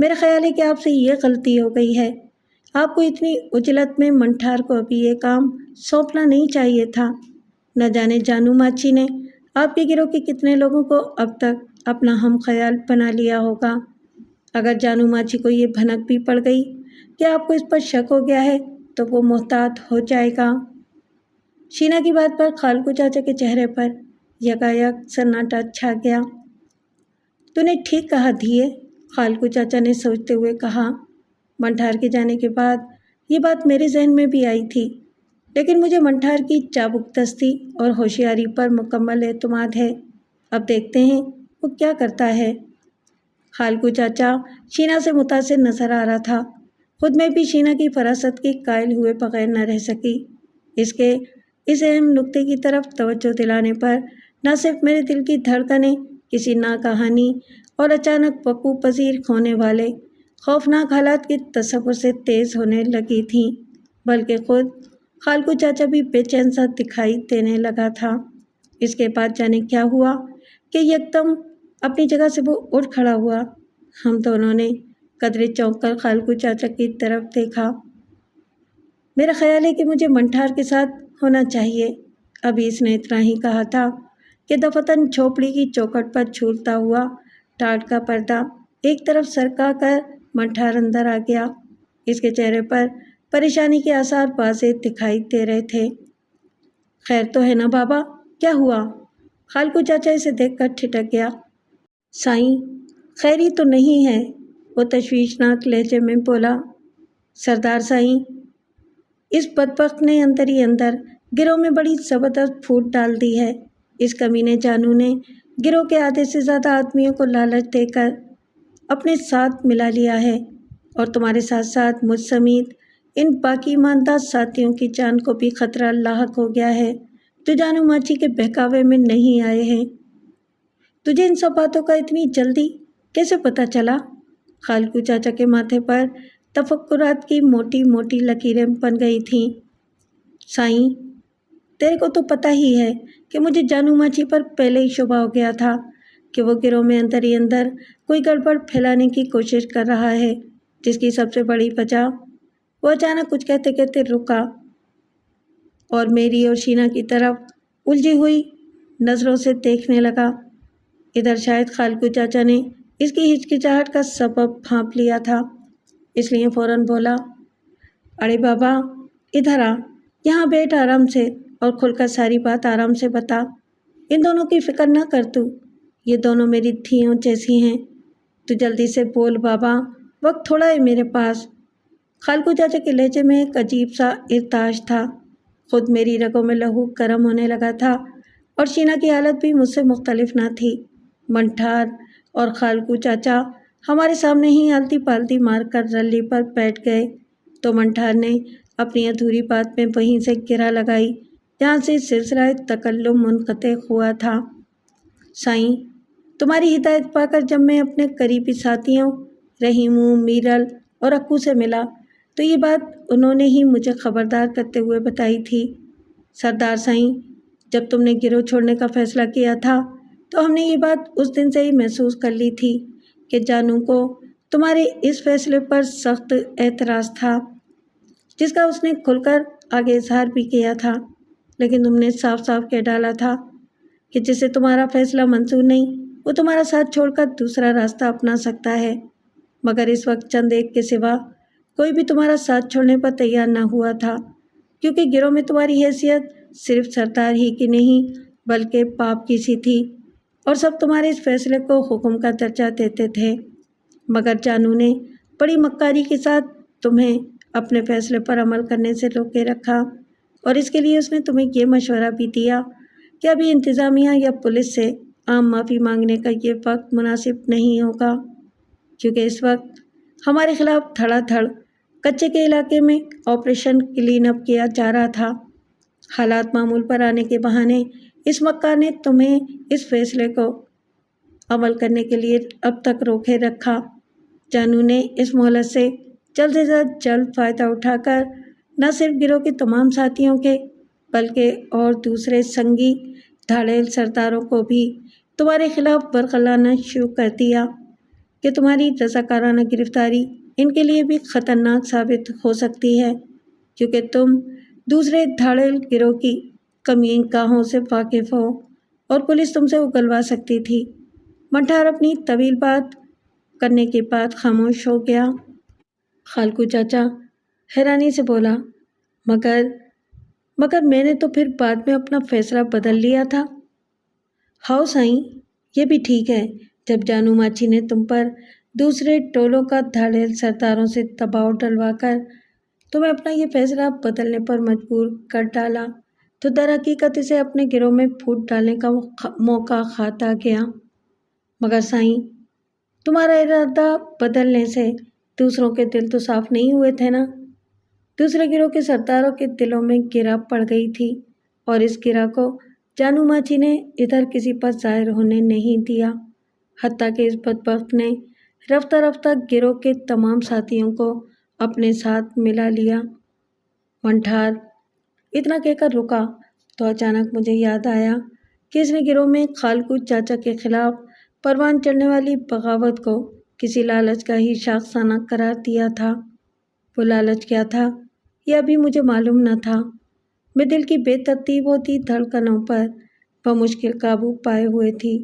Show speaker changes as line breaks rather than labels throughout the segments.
میرا خیال ہے کہ آپ سے یہ غلطی ہو گئی ہے۔ آپ کو اتنی عجلت میں منٹھار کو ابھی یہ کام سونپنا نہیں چاہیے تھا۔ نہ جانے جانو ماچی نے آپ کے گروہ کے کتنے لوگوں کو اب تک اپنا ہم خیال بنا لیا ہوگا۔ اگر جانو ماچی کو یہ بھنک بھی پڑ گئی کہ آپ کو اس پر شک ہو گیا ہے تو وہ محتاط ہو جائے گا۔ شینا کی بات پر خالقو چاچا کے چہرے پر یکایک سناٹا چھا گیا۔ تو نے ٹھیک کہا دھیے، خالقو چاچا نے سوچتے ہوئے کہا۔ منٹھار کے جانے کے بعد یہ بات میرے ذہن میں بھی آئی تھی، لیکن مجھے منٹھار کی چابک دستی اور ہوشیاری پر مکمل اعتماد ہے۔ اب دیکھتے ہیں وہ کیا کرتا ہے۔ خالقو چاچا شینا سے متاثر نظر آ رہا تھا۔ خود میں بھی شینا کی فراست کے قائل ہوئے بغیر نہ رہ سکی۔ اس اہم نکتے کی طرف توجہ دلانے پر نہ صرف میرے دل کی دھڑکنیں کسی ناگہانی اور اچانک وقوع پذیر ہونے والے خوفناک حالات کے تصور سے تیز ہونے لگی تھیں، بلکہ خود خالقو چاچا بھی بے چین سا دکھائی دینے لگا تھا۔ اس کے بعد جانے کیا ہوا کہ یکدم اپنی جگہ سے وہ اٹھ کھڑا ہوا۔ ہم دونوں نے قدرے چونک کر خالقو چاچا کی طرف دیکھا۔ میرا خیال ہے کہ مجھے منٹھار کے ساتھ ہونا چاہیے، ابھی اس نے اتنا ہی کہا تھا کہ دفتن جھوپڑی کی چوکھٹ پر جھولتا ہوا ٹاٹ کا پردہ ایک طرف سرکا کر منٹھار اندر آ گیا۔ اس کے چہرے پر پریشانی کے آثار واضح دکھائی دے رہے تھے۔ خیر تو ہے نا بابا، کیا ہوا؟ خالقو چاچا اسے دیکھ کر ٹھٹک گیا۔ سائیں، خیری تو نہیں ہے، وہ تشویشناک لہجے میں بولا۔ سردار سائیں، اس بدبخت نے اندر ہی اندر گروہ میں بڑی زبردست پھوٹ ڈال دی ہے۔ اس کمینے جانو نے گروہ کے آدھے سے زیادہ آدمیوں کو لالچ دے کر اپنے ساتھ ملا لیا ہے، اور تمہارے ساتھ ساتھ مجھ سمیت ان باقی ایماندار ساتھیوں کی جان کو بھی خطرہ لاحق ہو گیا ہے جو جانو ماچی کے بہکاوے میں نہیں آئے ہیں۔ تجھے ان سب باتوں کا اتنی جلدی کیسے پتہ چلا؟ خالقو چاچا کے ماتھے پر تفکرات کی موٹی موٹی لکیریں بن گئی تھیں۔ سائیں، تیرے کو تو پتہ ہی ہے کہ مجھے جانو ماچی پر پہلے ہی شبہ ہو گیا تھا کہ وہ گروہ میں اندر ہی اندر کوئی گڑبڑ پھیلانے کی کوشش کر رہا ہے، جس کی سب سے بڑی وجہ وہ اچانک کچھ کہتے کہتے رکا اور میری اور شینا کی طرف الجھی ہوئی نظروں سے دیکھنے لگا۔ ادھر شاید خالقو چاچا نے اس کی ہچکچاہٹ کا سبب بھانپ لیا تھا، اس لیے فوراً بولا، ارے بابا ادھر آ، یہاں بیٹھ آرام سے اور کھل کر ساری بات آرام سے بتا۔ ان دونوں کی فکر نہ کر تو، یہ دونوں میری دھیوں جیسی ہیں۔ تو جلدی سے بول بابا، وقت تھوڑا ہے میرے پاس۔ خالقو چاچا کے لہجے میں ایک عجیب سا ارتعاش تھا۔ خود میری رگوں میں لہو گرم ہونے لگا تھا اور شینا کی حالت بھی مجھ سے مختلف نہ تھی۔ منٹھار اور خالقو چاچا ہمارے سامنے ہی آلتی پالتی مار کر رلی پر بیٹھ گئے تو منٹھار نے اپنی ادھوری بات میں وہیں سے گرہ لگائی جہاں سے سلسلہ تکلم منقطع ہوا تھا۔ سائیں، تمہاری ہدایت پا کر جب میں اپنے قریبی ساتھیوں رحیمو، میرل اور اکو سے ملا تو یہ بات انہوں نے ہی مجھے خبردار کرتے ہوئے بتائی تھی۔ سردار سائیں، جب تم نے گروہ چھوڑنے کا فیصلہ کیا تھا تو ہم نے یہ بات اس دن سے ہی محسوس کر لی تھی کہ جانو کو تمہارے اس فیصلے پر سخت اعتراض تھا، جس کا اس نے کھل کر آگے اظہار بھی کیا تھا، لیکن تم نے صاف صاف کہہ ڈالا تھا کہ جسے تمہارا فیصلہ منظور نہیں وہ تمہارا ساتھ چھوڑ کر دوسرا راستہ اپنا سکتا ہے، مگر اس وقت چند ایک کے سوا کوئی بھی تمہارا ساتھ چھوڑنے پر تیار نہ ہوا تھا، کیونکہ گروہ میں تمہاری حیثیت صرف سردار ہی کی نہیں بلکہ باپ کی سی تھی، اور سب تمہارے اس فیصلے کو حکم کا درجہ دیتے تھے، مگر جانو نے بڑی مکاری کے ساتھ تمہیں اپنے فیصلے پر عمل کرنے سے روکے رکھا، اور اس کے لیے اس نے تمہیں یہ مشورہ بھی دیا کہ ابھی انتظامیہ یا پولیس سے عام معافی مانگنے کا یہ وقت مناسب نہیں ہوگا، کیونکہ اس وقت ہمارے خلاف دھڑا دھڑ کچے کے علاقے میں آپریشن کلین اپ کیا جا رہا تھا۔ حالات معمول پر آنے کے بہانے اس مکار نے تمہیں اس فیصلے کو عمل کرنے کے لیے اب تک روکے رکھا۔ جانو نے اس مہلت سے جلد سے جلد فائدہ اٹھا کر نہ صرف گروہ کے تمام ساتھیوں کے بلکہ اور دوسرے سنگی دھاڑیل سرداروں کو بھی تمہارے خلاف برگلانا شروع کر دیا۔ کہ تمہاری رضاکارانہ گرفتاری ان کے لیے بھی خطرناک ثابت ہو سکتی ہے، کیونکہ تم دوسرے دھاڑل گروہ کی کمین گاہوں سے واقف ہو اور پولیس تم سے اگلوا سکتی تھی۔ منٹھار اپنی طویل بات کرنے کے بعد خاموش ہو گیا۔ خالقو چاچا حیرانی سے بولا، مگر میں نے تو پھر بعد میں اپنا فیصلہ بدل لیا تھا۔ ہاؤ سائیں، یہ بھی ٹھیک ہے۔ جب جانو ماچی نے تم پر دوسرے ٹولوں کا دھاڑل سرداروں سے دباؤ ڈلوا کر تمہیں اپنا یہ فیصلہ بدلنے پر مجبور کر ڈالا تو در حقیقت اسے اپنے گروہ میں پھوٹ ڈالنے کا موقع ہاتھ آ گیا۔ مگر سائیں، تمہارا ارادہ بدلنے سے دوسروں کے دل تو صاف نہیں ہوئے تھے نا؟ دوسرے گروہ کے سرداروں کے دلوں میں گرہ پڑ گئی تھی، اور اس گرہ کو جانو ماچی نے ادھر کسی پر ظاہر ہونے نہیں دیا، حتیٰ کہ اس بدبخت نے رفتہ رفتہ گروہ کے تمام ساتھیوں کو اپنے ساتھ ملا لیا۔ منٹھار اتنا کہہ کر رکا تو اچانک مجھے یاد آیا کہ اس نے گروہ میں خالقو چاچا کے خلاف پروان چڑھنے والی بغاوت کو کسی لالچ کا ہی شاخسانہ قرار دیا تھا۔ وہ لالچ کیا تھا یہ ابھی مجھے معلوم نہ تھا۔ میں دل کی بے ترتیب ہوتی دھڑکنوں پر بمشکل قابو پائے ہوئے تھی۔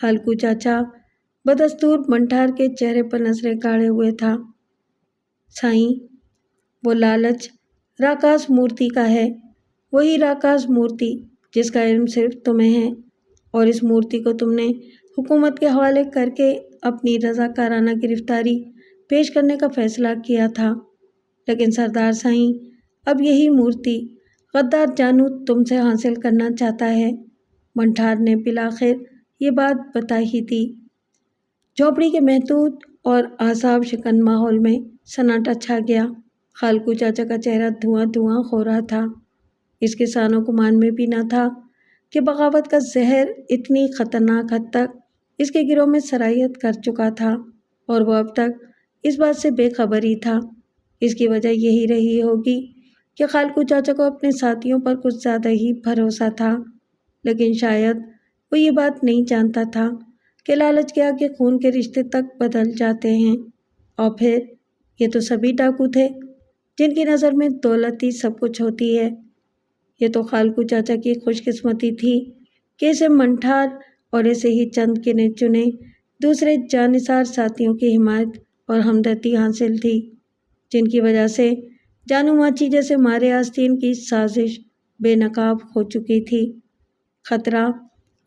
خالقو چاچا بدستور منٹھار کے چہرے پر نظریں گاڑے ہوئے تھا۔ سائیں، وہ لالچ راکاس مورتی کا ہے، وہی راکاس مورتی جس کا علم صرف تمہیں ہے، اور اس مورتی کو تم نے حکومت کے حوالے کر کے اپنی رضاکارانہ گرفتاری پیش کرنے کا فیصلہ کیا تھا۔ لیکن سردار سائیں، اب یہی مورتی غدار جانو تم سے حاصل کرنا چاہتا ہے۔ منٹھار نے بالآخر یہ بات بتا ہی دی۔ جھونپڑی کے محدود اور اعصاب شکن ماحول میں سناٹا چھا گیا۔ خالقو چاچا کا چہرہ دھواں دھواں ہو رہا تھا۔ اس کے سان و گمان میں بھی نہ تھا کہ بغاوت کا زہر اتنی خطرناک حد تک اس کے گروہ میں سرایت کر چکا تھا، اور وہ اب تک اس بات سے بے خبر ہی تھا۔ اس کی وجہ یہی رہی ہوگی کہ خالقو چاچا کو اپنے ساتھیوں پر کچھ زیادہ ہی بھروسہ تھا، لیکن شاید وہ یہ بات نہیں جانتا تھا کہ لالچ کے آگے خون کے رشتے تک بدل جاتے ہیں۔ اور پھر یہ تو سبھی ڈاکو تھے جن کی نظر میں دولت ہی سب کچھ ہوتی ہے۔ یہ تو خالقو چاچا کی خوش قسمتی تھی کہ اسے منٹھار اور ایسے ہی چند گنے چنے دوسرے جانثار ساتھیوں کی حمایت اور ہمدردی حاصل تھی، جن کی وجہ سے جانو ماچی جیسے مارے آستین کی سازش بے نقاب ہو چکی تھی۔ خطرہ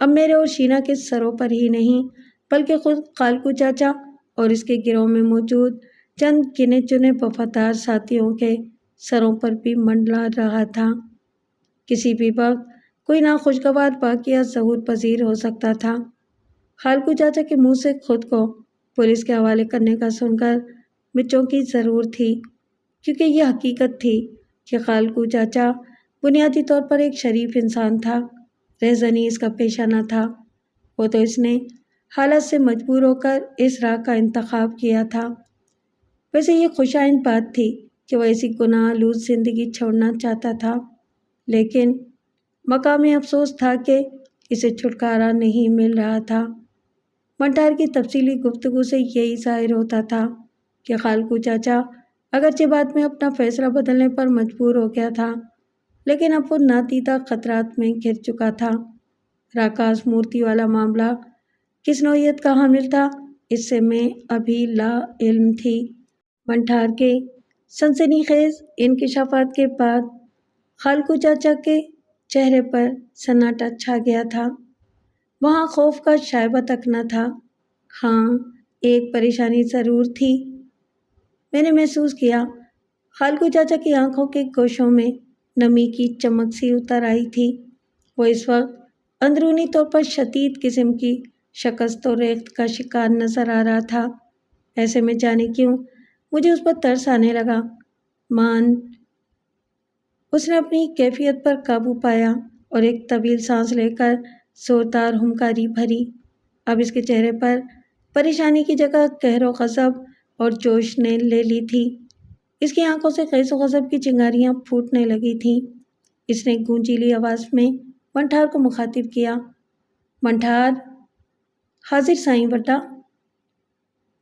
اب میرے اور شینا کے سروں پر ہی نہیں بلکہ خود خالقو چاچا اور اس کے گروہ میں موجود چند گنے چنے وفادار ساتھیوں کے سروں پر بھی منڈلا رہا تھا۔ کسی بھی وقت کوئی ناخوشگوار واقعہ ظہور پذیر ہو سکتا تھا۔ خالقو چاچا کے منہ سے خود کو پولیس کے حوالے کرنے کا سن کر میں چونکی ضرور تھی، کیونکہ یہ حقیقت تھی کہ خالقو چاچا بنیادی طور پر ایک شریف انسان تھا، رہزنی اس کا پیشہ نہ تھا۔ وہ تو اس نے حالت سے مجبور ہو کر اس راہ کا انتخاب کیا تھا۔ ویسے یہ خوشائند بات تھی کہ وہ ایسی گناہ آلود زندگی چھوڑنا چاہتا تھا، لیکن مقام افسوس تھا کہ اسے چھٹکارا نہیں مل رہا تھا۔ منٹھار کی تفصیلی گفتگو سے یہی ظاہر ہوتا تھا کہ خالقو چاچا اگرچہ بعد میں اپنا فیصلہ بدلنے پر مجبور ہو گیا تھا، لیکن اب وہ نادیدہ خطرات میں گھر چکا تھا۔ راکاس مورتی والا معاملہ کس نوعیت کا حامل تھا، اس سے میں ابھی لا علم تھی۔ منٹھار کے سنسنی خیز انکشافات کے بعد خالقو چاچا کے چہرے پر سناٹا چھا گیا تھا۔ وہاں خوف کا شائبہ تک نہ تھا۔ ہاں، ایک پریشانی ضرور تھی۔ میں نے محسوس کیا خالقو چاچا کی آنکھوں کے گوشوں میں نمی کی چمک سی اتر آئی تھی۔ وہ اس وقت اندرونی طور پر شدید قسم کی شکست و ریخت کا شکار نظر آ رہا تھا۔ ایسے میں جانے کیوں مجھے اس پر ترس آنے لگا۔ اس نے اپنی کیفیت پر قابو پایا اور ایک طویل سانس لے کر زوردار ہمکاری بھری۔ اب اس کے چہرے پر پریشانی کی جگہ قہر و غضب اور جوش نے لے لی تھی۔ اس کی آنکھوں سے خیز و غضب کی چنگاریاں پھوٹنے لگی تھیں۔ اس نے گونجیلی آواز میں منٹھار کو مخاطب کیا، منٹھار، حاضر سائیں بیٹا۔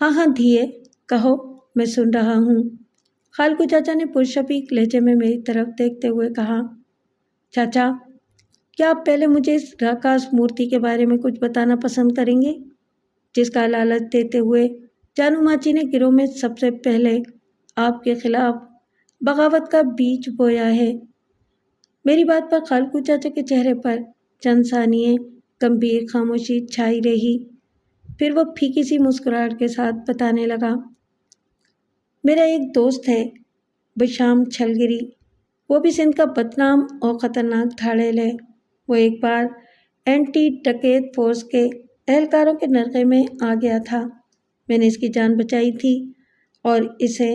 ہاں ہاں دھیے، کہو، میں سن رہا ہوں۔ خالقو چاچا نے پرشفیق لہجے میں میری طرف دیکھتے ہوئے کہا۔ چاچا، کیا آپ پہلے مجھے اس راکاش مورتی کے بارے میں کچھ بتانا پسند کریں گے، جس کا لالچ دیتے ہوئے جانو ماچی نے گروہ میں سب سے پہلے آپ کے خلاف بغاوت کا بیج بویا ہے؟ میری بات پر خالقو چاچا کے چہرے پر چند ثانیے گمبھیر خاموشی چھائی رہی، پھر وہ پھیکی سی مسکراہٹ کے ساتھ بتانے لگا۔ میرا ایک دوست ہے بشام چھلگری، وہ بھی سندھ کا بدنام اور خطرناک دھاڑیل ہے۔ وہ ایک بار اینٹی ڈکیت فورس کے اہلکاروں کے نرغے میں آ گیا تھا۔ میں نے اس کی جان بچائی تھی اور اسے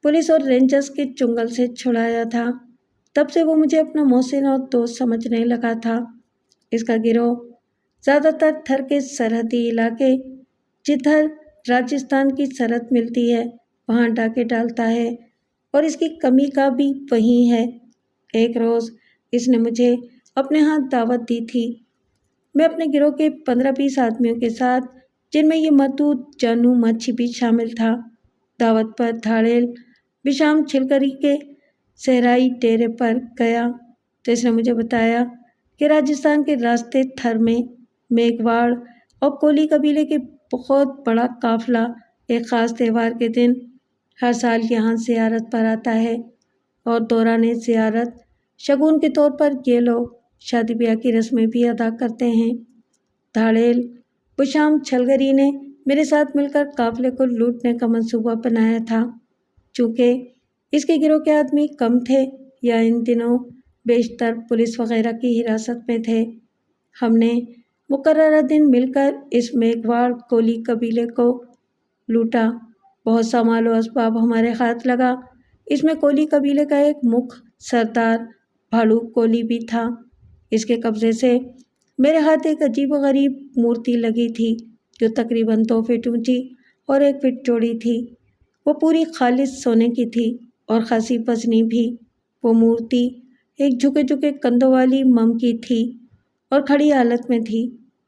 پولیس اور رینجرز کے چنگل سے چھڑایا تھا۔ تب سے وہ مجھے اپنا محسن اور دوست سمجھنے لگا تھا۔ اس کا گروہ زیادہ تر تھر کے سرحدی علاقے، جدھر راجستھان کی سرحد ملتی ہے، وہاں ڈاکے ڈالتا ہے، اور اس کی کمی کا بھی وہی ہے۔ ایک روز اس نے مجھے اپنے ہاتھ دعوت دی تھی۔ میں اپنے گروہ کے 15-20 آدمیوں کے ساتھ، جن میں یہ مردود جانو ماچھی بھی شامل تھا، دعوت پر دھاڑیل بشام چھلگری کے صحرائی ڈیرے پر گیا تو اس نے مجھے بتایا کہ راجستھان کے راستے تھر میں میگھواڑ اور کولی قبیلے کے بہت بڑا قافلہ ایک خاص تہوار کے دن ہر سال یہاں زیارت پر آتا ہے، اور دوران زیارت شگون کے طور پر یہ لوگ شادی بیاہ کی رسمیں بھی ادا کرتے ہیں۔ دھاڑیل بشام چھلگری نے میرے ساتھ مل کر قافلے کو لوٹنے کا منصوبہ بنایا تھا۔ چونکہ اس کے گروہ کے آدمی کم تھے یا ان دنوں بیشتر پولیس وغیرہ کی حراست میں تھے، ہم نے مقررہ دن مل کر اس میگھواڑ کولی قبیلے کو لوٹا۔ بہت سا مال و اسباب ہمارے ہاتھ لگا۔ اس میں کولی قبیلے کا ایک مکھ سردار بھاڑو کولی بھی تھا۔ اس کے قبضے سے میرے ہاتھ ایک عجیب و غریب مورتی لگی تھی جو تقریباً 2 فٹ اونچی اور 1 فٹ چوڑی تھی۔ وہ پوری خالص سونے کی تھی اور خاصی وزنی بھی۔ وہ مورتی ایک جھکے جھکے کندھوں والی مم کی تھی اور کھڑی حالت میں تھی۔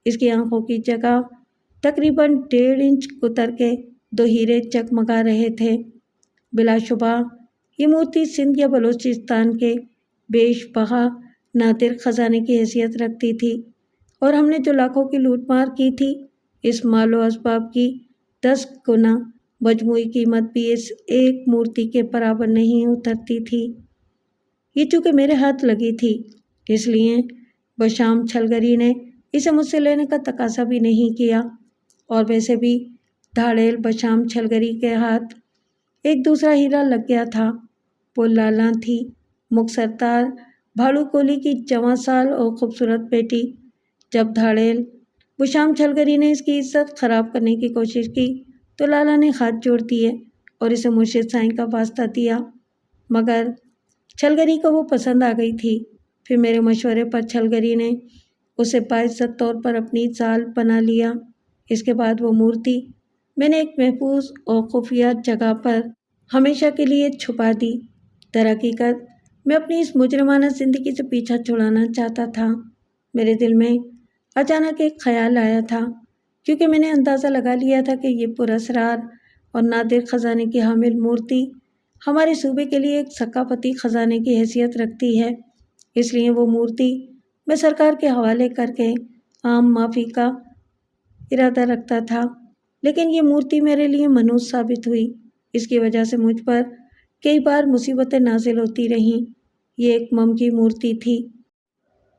اس کی آنکھوں کی جگہ تقریباً 1.5 انچ کتر کے 2 ہیرے چکمگا رہے تھے۔ بلا شبہ یہ مورتی سندھ یا بلوچستان کے بیش بہا نادر خزانے کی حیثیت رکھتی تھی، اور ہم نے جو لاکھوں کی لوٹ مار کی تھی، اس مال و اسباب کی 10 گنا مجموعی قیمت بھی اس ایک مورتی کے برابر نہیں اترتی تھی۔ یہ چونکہ میرے ہاتھ لگی تھی، اس لیے بشام چھلگری نے اسے مجھ سے لینے کا تقاضا بھی نہیں کیا، اور ویسے بھی دھاڑیل بشام چھلگری کے ہاتھ ایک دوسرا ہیرا لگ گیا تھا۔ وہ لالاں تھی، مکھ سردار بھاڑو کولی کی جواں سال اور خوبصورت بیٹی۔ جب دھاڑیل بشام چھلگری نے اس کی عزت خراب کرنے کی کوشش کی تو لالا نے ہاتھ جوڑ دیے اور اسے مرشد سائیں کا واسطہ دیا، مگر چھلگری کو وہ پسند آ گئی تھی۔ پھر میرے مشورے پر چھلگری نے اسے باعزت طور پر اپنی زال بنا لیا۔ اس کے بعد وہ مورتی میں نے ایک محفوظ اور خفیہ جگہ پر ہمیشہ کے لیے چھپا دی۔ درحقیقت میں اپنی اس مجرمانہ زندگی سے پیچھا چھڑانا چاہتا تھا۔ میرے دل میں اچانک ایک خیال آیا تھا، کیونکہ میں نے اندازہ لگا لیا تھا کہ یہ پراسرار اور نادر خزانے کی حامل مورتی ہمارے صوبے کے لیے ایک ثقافتی خزانے کی حیثیت رکھتی ہے۔ اس لیے وہ مورتی میں سرکار کے حوالے کر کے عام معافی کا ارادہ رکھتا تھا، لیکن یہ مورتی میرے لیے منحوس ثابت ہوئی۔ اس کی وجہ سے مجھ پر کئی بار مصیبتیں نازل ہوتی رہیں۔ یہ ایک مم کی مورتی تھی۔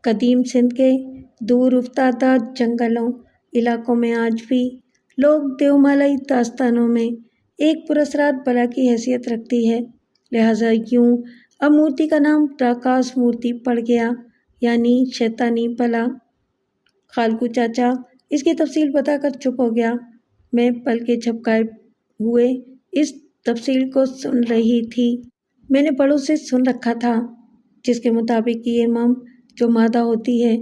قدیم سندھ کے دور افتادہ جنگلوں علاقوں میں آج بھی لوگ دیومالائی داستانوں میں ایک پراسرار بلا کی حیثیت رکھتی ہے، لہٰذا یوں اب مورتی کا نام راکاش مورتی پڑ گیا، یعنی شیطانی بلا۔ خالقو چاچا اس کی تفصیل بتا کر چپ ہو گیا۔ میں پلکیں جھپکائے ہوئے اس تفصیل کو سن رہی تھی۔ میں نے بڑوں سے سن رکھا تھا، جس کے مطابق یہ مم جو مادہ ہوتی ہے،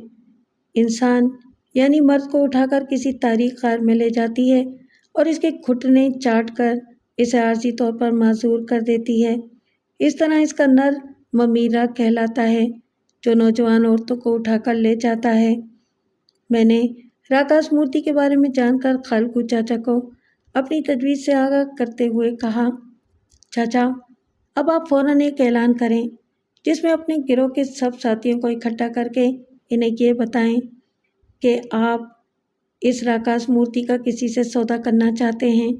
انسان یعنی مرد کو اٹھا کر کسی تاریک غار میں لے جاتی ہے اور اس کے گھٹنے چاٹ کر اسے عارضی طور پر معذور کر دیتی ہے۔ اس طرح اس کا نر ممیرہ کہلاتا ہے، جو نوجوان عورتوں کو اٹھا کر لے جاتا ہے۔ میں نے راکاش مورتی کے بارے میں جان کر خالقو چاچا کو اپنی تجویز سے آگاہ کرتے ہوئے کہا، چاچا اب آپ فوراً ایک اعلان کریں جس میں اپنے گروہ کے سب ساتھیوں کو اکٹھا کر کے انہیں یہ بتائیں کہ آپ اس راکاس مورتی کا کسی سے سودا کرنا چاہتے ہیں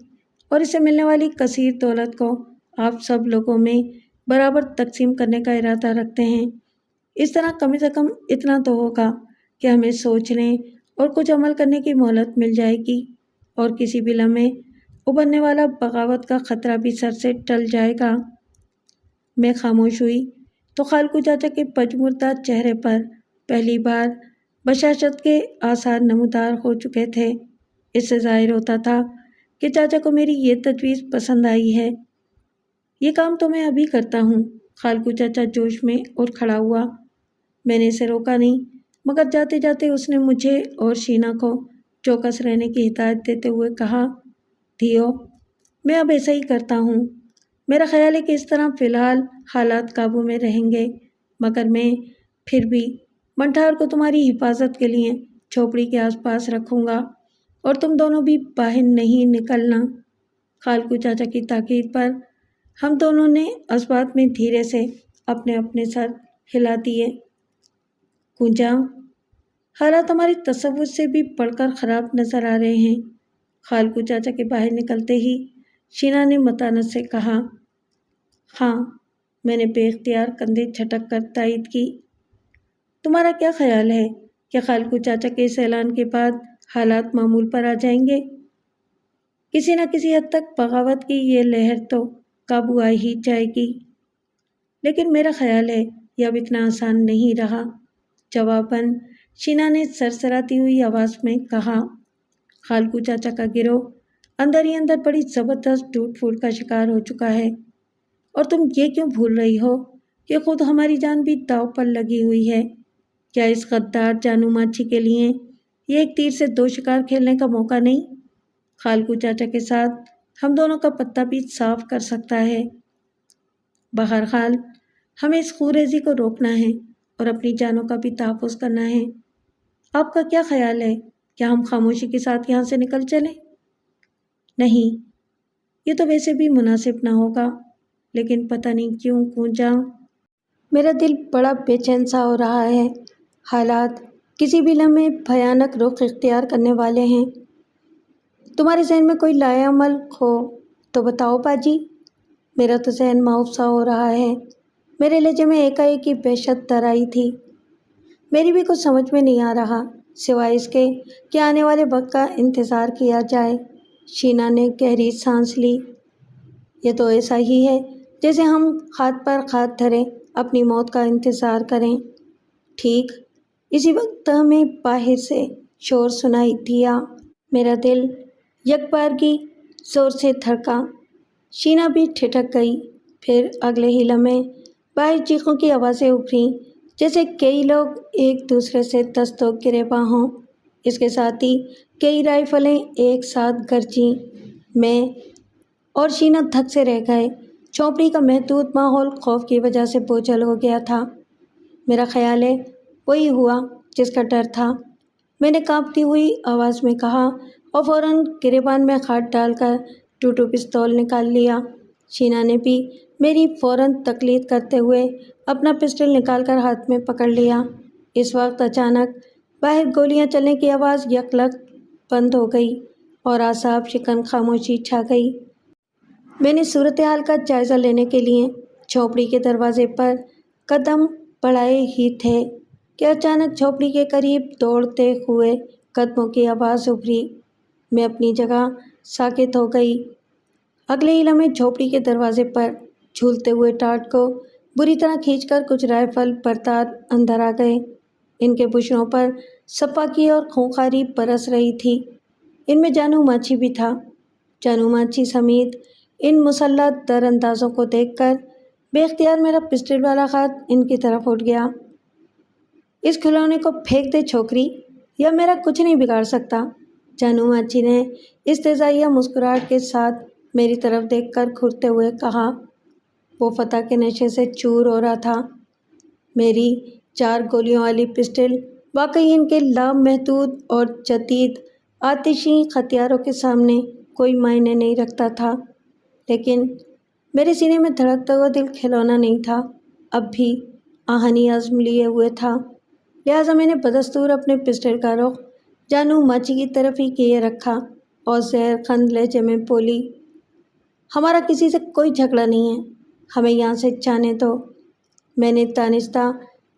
اور اسے ملنے والی کثیر دولت کو آپ سب لوگوں میں برابر تقسیم کرنے کا ارادہ رکھتے ہیں۔ اس طرح کم سے کم اتنا تو ہوگا کہ ہمیں سوچنے اور کچھ عمل کرنے کی مہلت مل جائے گی اور کسی بھی لمحے ابھرنے والا بغاوت کا خطرہ بھی سر سے ٹل جائے گا۔ میں خاموش ہوئی تو خالقو چاچا کے پجمردہ چہرے پر پہلی بار بشاشت کے آثار نمودار ہو چکے تھے۔ اس سے ظاہر ہوتا تھا کہ چاچا کو میری یہ تجویز پسند آئی ہے۔ یہ کام تو میں ابھی کرتا ہوں۔ خالقو چاچا جوش میں اور کھڑا ہوا۔ میں نے اسے روکا نہیں، مگر جاتے جاتے اس نے مجھے اور شینا کو چوکس رہنے کی ہدایت دیتے ہوئے کہا، دھیو میں اب ایسا ہی کرتا ہوں۔ میرا خیال ہے کہ اس طرح فی الحال حالات قابو میں رہیں گے، مگر میں پھر بھی منٹھار کو تمہاری حفاظت کے لیے جھوپڑی کے آس پاس رکھوں گا اور تم دونوں بھی باہر نہیں نکلنا۔ خالقو چاچا کی تاکید پر ہم دونوں نے اسبات میں دھیرے سے اپنے اپنے سر ہلا دیے۔ کنجا حالات ہمارے تصور سے بھی بڑھ کر خراب نظر آ رہے ہیں۔ خالقو چاچا کے باہر نکلتے ہی شینا نے متانت سے کہا۔ ہاں، میں نے بے اختیار کندھے جھٹک کر تائید کی۔ تمہارا کیا خیال ہے کہ خالقو چاچا کے اس اعلان کے بعد حالات معمول پر آ جائیں گے؟ کسی نہ کسی حد تک بغاوت کی یہ لہر تو قابو آ ہی جائے گی، لیکن میرا خیال ہے یہ اب اتنا آسان نہیں رہا۔ جواباً شینا نے سرسراتی ہوئی آواز میں کہا۔ خالقو چاچا کا گروہ اندر ہی اندر بڑی زبردست ٹوٹ پھوٹ کا شکار ہو چکا ہے، اور تم یہ کیوں بھول رہی ہو کہ خود ہماری جان بھی داؤ پر لگی ہوئی ہے؟ کیا اس غدار جانو ماچھی کے لیے یہ ایک تیر سے دو شکار کھیلنے کا موقع نہیں؟ خالقو چاچا کے ساتھ ہم دونوں کا پتہ بھی صاف کر سکتا ہے۔ بہرحال ہمیں اس خوریزی کو روکنا ہے اور اپنی جانوں کا بھی تحفظ کرنا ہے۔ آپ کا کیا خیال ہے؟ کیا ہم خاموشی کے ساتھ یہاں سے نکل چلیں؟ نہیں، یہ تو ویسے بھی مناسب نہ ہوگا، لیکن پتہ نہیں کیوں کنجا میرا دل بڑا بے چین سا ہو رہا ہے۔ حالات کسی بھی لمحے بھیانک رخ اختیار کرنے والے ہیں۔ تمہارے ذہن میں کوئی لائعمل ہو تو بتاؤ باجی۔ میرا تو ذہن معاف سا ہو رہا ہے۔ میرے لہجے میں ایک وحشت در آئی تھی۔ میری بھی کچھ سمجھ میں نہیں آ رہا سوائے اس کے کہ آنے والے وقت کا انتظار کیا جائے۔ شینا نے گہری سانس لی۔ یہ تو ایسا ہی ہے جیسے ہم خاط پر خاط دھرے اپنی موت کا انتظار کریں۔ ٹھیک اسی وقت ہمیں باہر سے شور سنائی دیا۔ میرا دل یک بارگی زور سے دھڑکا۔ شینا بھی ٹھٹک گئی۔ پھر اگلے ہی لمحے باہر چیخوں کی آوازیں ابھریں، جیسے کئی لوگ ایک دوسرے سے دست و گریباں ہوں۔ اس کے ساتھ ہی کئی رائفلیں ایک ساتھ گرجیں۔ میں اور شینا دھک سے رہ گئے۔ جھونپڑی کا محدود ماحول خوف کی وجہ سے بوجھل ہو گیا تھا۔ میرا خیال ہے وہی ہوا جس کا ڈر تھا، میں نے کانپتی ہوئی آواز میں کہا اور فوراً گریبان میں ہاتھ ڈال کر ٹوٹو پستول نکال لیا۔ شینا نے بھی میری فوراً تقلید کرتے ہوئے اپنا پسٹل نکال کر ہاتھ میں پکڑ لیا۔ اس وقت اچانک باہر گولیاں چلنے کی آواز یکلخت بند ہو گئی اور اعصاب شکن خاموشی چھا گئی۔ میں نے صورتحال کا جائزہ لینے کے لیے جھونپڑی کے دروازے پر قدم بڑھائے ہی تھے کہ اچانک جھونپڑی کے قریب دوڑتے ہوئے قدموں کی آواز ابھری۔ میں اپنی جگہ ساکت ہو گئی۔ اگلے ہی لمحے جھونپڑی کے دروازے پر جھولتے ہوئے ٹارٹ کو بری طرح کھینچ کر کچھ رائفل بردار اندر آ گئے۔ ان کے بشروں پر سپاکی اور خونخواری برس رہی تھی۔ ان میں جانو ماچھی بھی تھا۔ جانو ماچھی سمیت ان مسلح در اندازوں کو دیکھ کر بے اختیار میرا پسٹل والا ہاتھ ان کی طرف اٹھ گیا۔ اس کھلونے کو پھینک دے چھوکری، یا میرا کچھ نہیں بگاڑ سکتا۔ جانو ماچھی نے استہزائیہ مسکراہٹ کے ساتھ میری طرف دیکھ کر گھورتے ہوئے کہا۔ وہ فتح کے نشے سے چور ہو رہا تھا۔ میری 4 گولیوں والی پسٹل واقعی ان کے لامحدود اور جدید آتشی ہتھیاروں کے سامنے کوئی معنی نہیں رکھتا تھا، لیکن میرے سینے میں دھڑکتا ہوا دل کھلونا نہیں تھا، اب بھی آہنی عزم لیے ہوئے تھا۔ لہٰذا میں نے بدستور اپنے پسٹل کا رخ جانو ماچی کی طرف ہی کیے رکھا اور زہر خند لہجے میں بولی، ہمارا کسی سے کوئی جھگڑا نہیں ہے، ہمیں یہاں سے جانے دو۔ میں نے دانستہ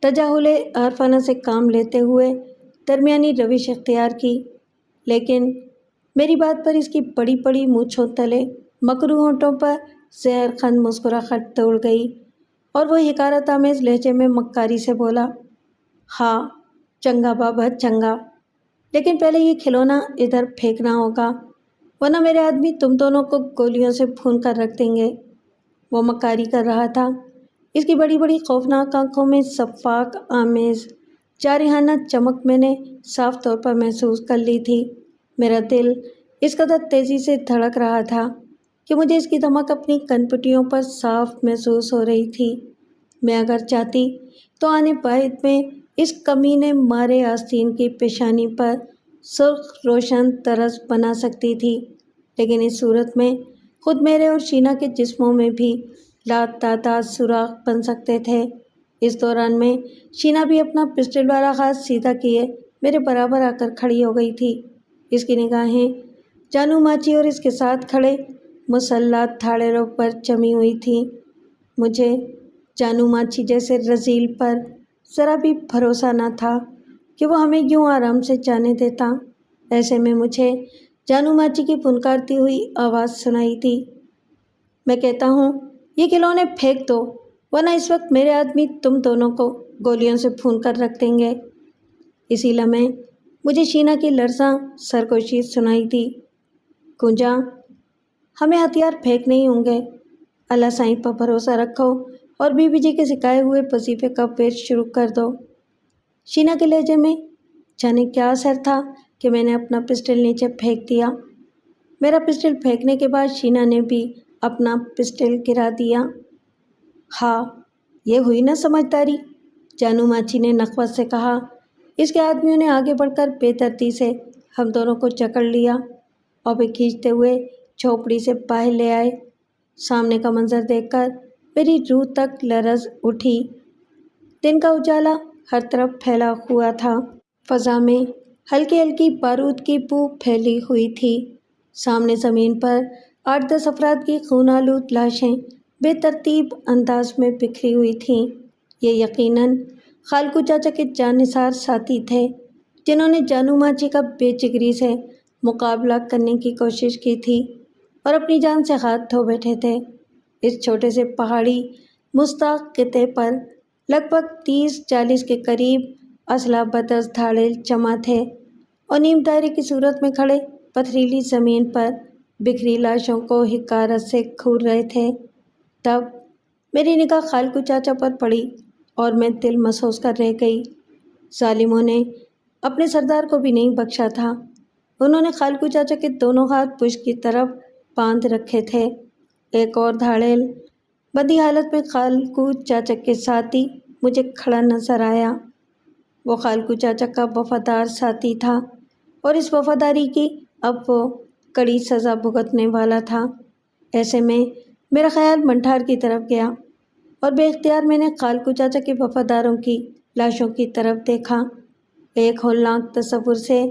تجاہل عارفانہ سے کام لیتے ہوئے درمیانی روش اختیار کی، لیکن میری بات پر اس کی بڑی بڑی مونچھوں تلے مکروہ ہونٹوں پر زہر خند مسکراہٹ دوڑ گئی اور وہ حقارت آمیز لہجے میں مکاری سے بولا، ہاں چنگا بابا چنگا، لیکن پہلے یہ کھلونا ادھر پھینکنا ہوگا، ورنہ میرے آدمی تم دونوں کو گولیوں سے بھون کر رکھ دیں گے۔ وہ مکاری کر رہا تھا، اس کی بڑی بڑی خوفناک آنکھوں میں شفاق آمیز جارحانہ چمک میں نے صاف طور پر محسوس کر لی تھی۔ میرا دل اس قدر تیزی سے دھڑک رہا تھا کہ مجھے اس کی دھمک اپنی کنپٹیوں پر صاف محسوس ہو رہی تھی۔ میں اگر چاہتی تو آنے واحد میں اس کمینے مارے آستین کی پیشانی پر سرخ روشن طرز بنا سکتی تھی، لیکن اس صورت میں خود میرے اور شینا کے جسموں میں بھی لاتعداد سوراخ بن سکتے تھے۔ اس دوران میں شینا بھی اپنا پسٹل والا ہاتھ سیدھا کیے میرے برابر آ کر کھڑی ہو گئی تھی۔ اس کی نگاہیں جانو ماچی اور اس کے ساتھ کھڑے مسلح دھاڑیروں پر جمی ہوئی تھیں۔ مجھے جانو ماچی جیسے رذیل پر ذرا بھی بھروسہ نہ تھا کہ وہ ہمیں یوں آرام سے جانے دیتا۔ ایسے میں مجھے جانو ماچی کی پھنکارتی ہوئی آواز سنائی دی، میں کہتا ہوں یہ کھلونے پھینک دو، ورنہ اس وقت میرے آدمی تم دونوں کو گولیوں سے بھون کر رکھ دیں گے۔ اسی لمحے مجھے شینا کی لرزاں سرگوشی سنائی دی، گونجا ہمیں ہتھیار پھینکنے ہی ہوں گے، اللہ سائیں پر بھروسہ رکھو اور بی بی جی کے سکھائے ہوئے وظیفے کا پیٹ شروع کر دو۔ شینا کے لہجے میں جانے کیا اثر تھا کہ میں نے اپنا پسٹل نیچے پھینک دیا۔ میرا پسٹل پھینکنے کے بعد شینا نے بھی اپنا پسٹل گرا دیا۔ ہاں یہ ہوئی نا سمجھداری، جانو ماچی نے نخوت سے کہا۔ اس کے آدمیوں نے آگے بڑھ کر بے دردی سے ہم دونوں کو جکڑ لیا اور وہ کھینچتے ہوئے جھوپڑی سے باہر لے آئے۔ سامنے کا منظر دیکھ کر میری روح تک لرز اٹھی۔ دن کا اجالا ہر طرف پھیلا ہوا تھا، فضا میں ہلکی ہلکی بارود کی بو پھیلی ہوئی تھی۔ سامنے زمین پر 8-10 افراد کی خون آلود لاشیں بے ترتیب انداز میں بکھری ہوئی تھیں۔ یہ یقیناً خالقو چاچا کے جان نثار ساتھی تھے، جنہوں نے جانو ماچی کا بے جگری سے مقابلہ کرنے کی کوشش کی تھی اور اپنی جان سے ہاتھ دھو بیٹھے تھے۔ اس چھوٹے سے پہاڑی مستاق خطے پر لگ بھگ 30-40 کے قریب اسلحہ بدست دھاڑیل جمع تھے اور نیم دائرے کی صورت میں کھڑے پتھریلی زمین پر بکھری لاشوں کو حقارت سے گھور رہے تھے۔ تب میری نگاہ خالقو چاچا پر پڑی اور میں دل محسوس کر رہ گئی۔ ظالموں نے اپنے سردار کو بھی نہیں بخشا تھا۔ انہوں نے خالقو چاچا کے دونوں ہاتھ پشت کی طرف باندھ رکھے تھے۔ ایک اور دھاڑیل بندی حالت میں خالقو چاچا کے ساتھ ہی مجھے کھڑا نظر آیا۔ وہ خالقو چاچا کا وفادار ساتھی تھا اور اس وفاداری کی اب وہ کڑی سزا بھگتنے والا تھا۔ ایسے میں میرا خیال منٹھار کی طرف گیا اور بے اختیار میں نے خالقو چاچا کے وفاداروں کی لاشوں کی طرف دیکھا۔ ایک ہولناک تصور سے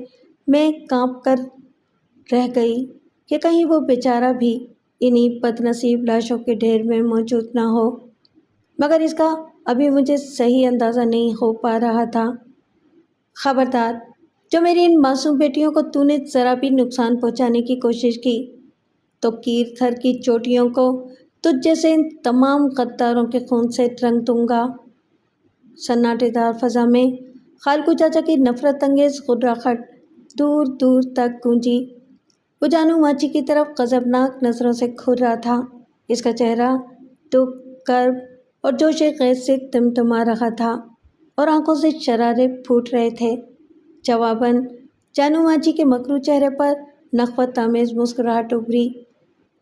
میں کانپ کر رہ گئی کہ کہیں وہ بیچارہ بھی انہی بد نصیب لاشوں کے ڈھیر میں موجود نہ ہو، مگر اس کا ابھی مجھے صحیح اندازہ نہیں ہو پا رہا تھا۔ خبردار، جو میری ان معصوم بیٹیوں کو تو نے ذرا بھی نقصان پہنچانے کی کوشش کی تو کیر تھر کی چوٹیوں کو تجھ جیسے ان تمام غداروں کے خون سے رنگ دوں گا۔ سناٹے دار فضا میں خالقو چاچا کی نفرت انگیز غراخٹ دور دور تک گونجی۔ وہ جانو ماچی کی طرف غضبناک نظروں سے گھور رہا تھا۔ اس کا چہرہ دکھ، کرب اور جوش غیظ سے تمتما رہا تھا اور آنکھوں سے شرارے پھوٹ رہے تھے۔ جواباً جانو ماچی کے مکروہ چہرے پر نخوت آمیز مسکراہٹ ابھری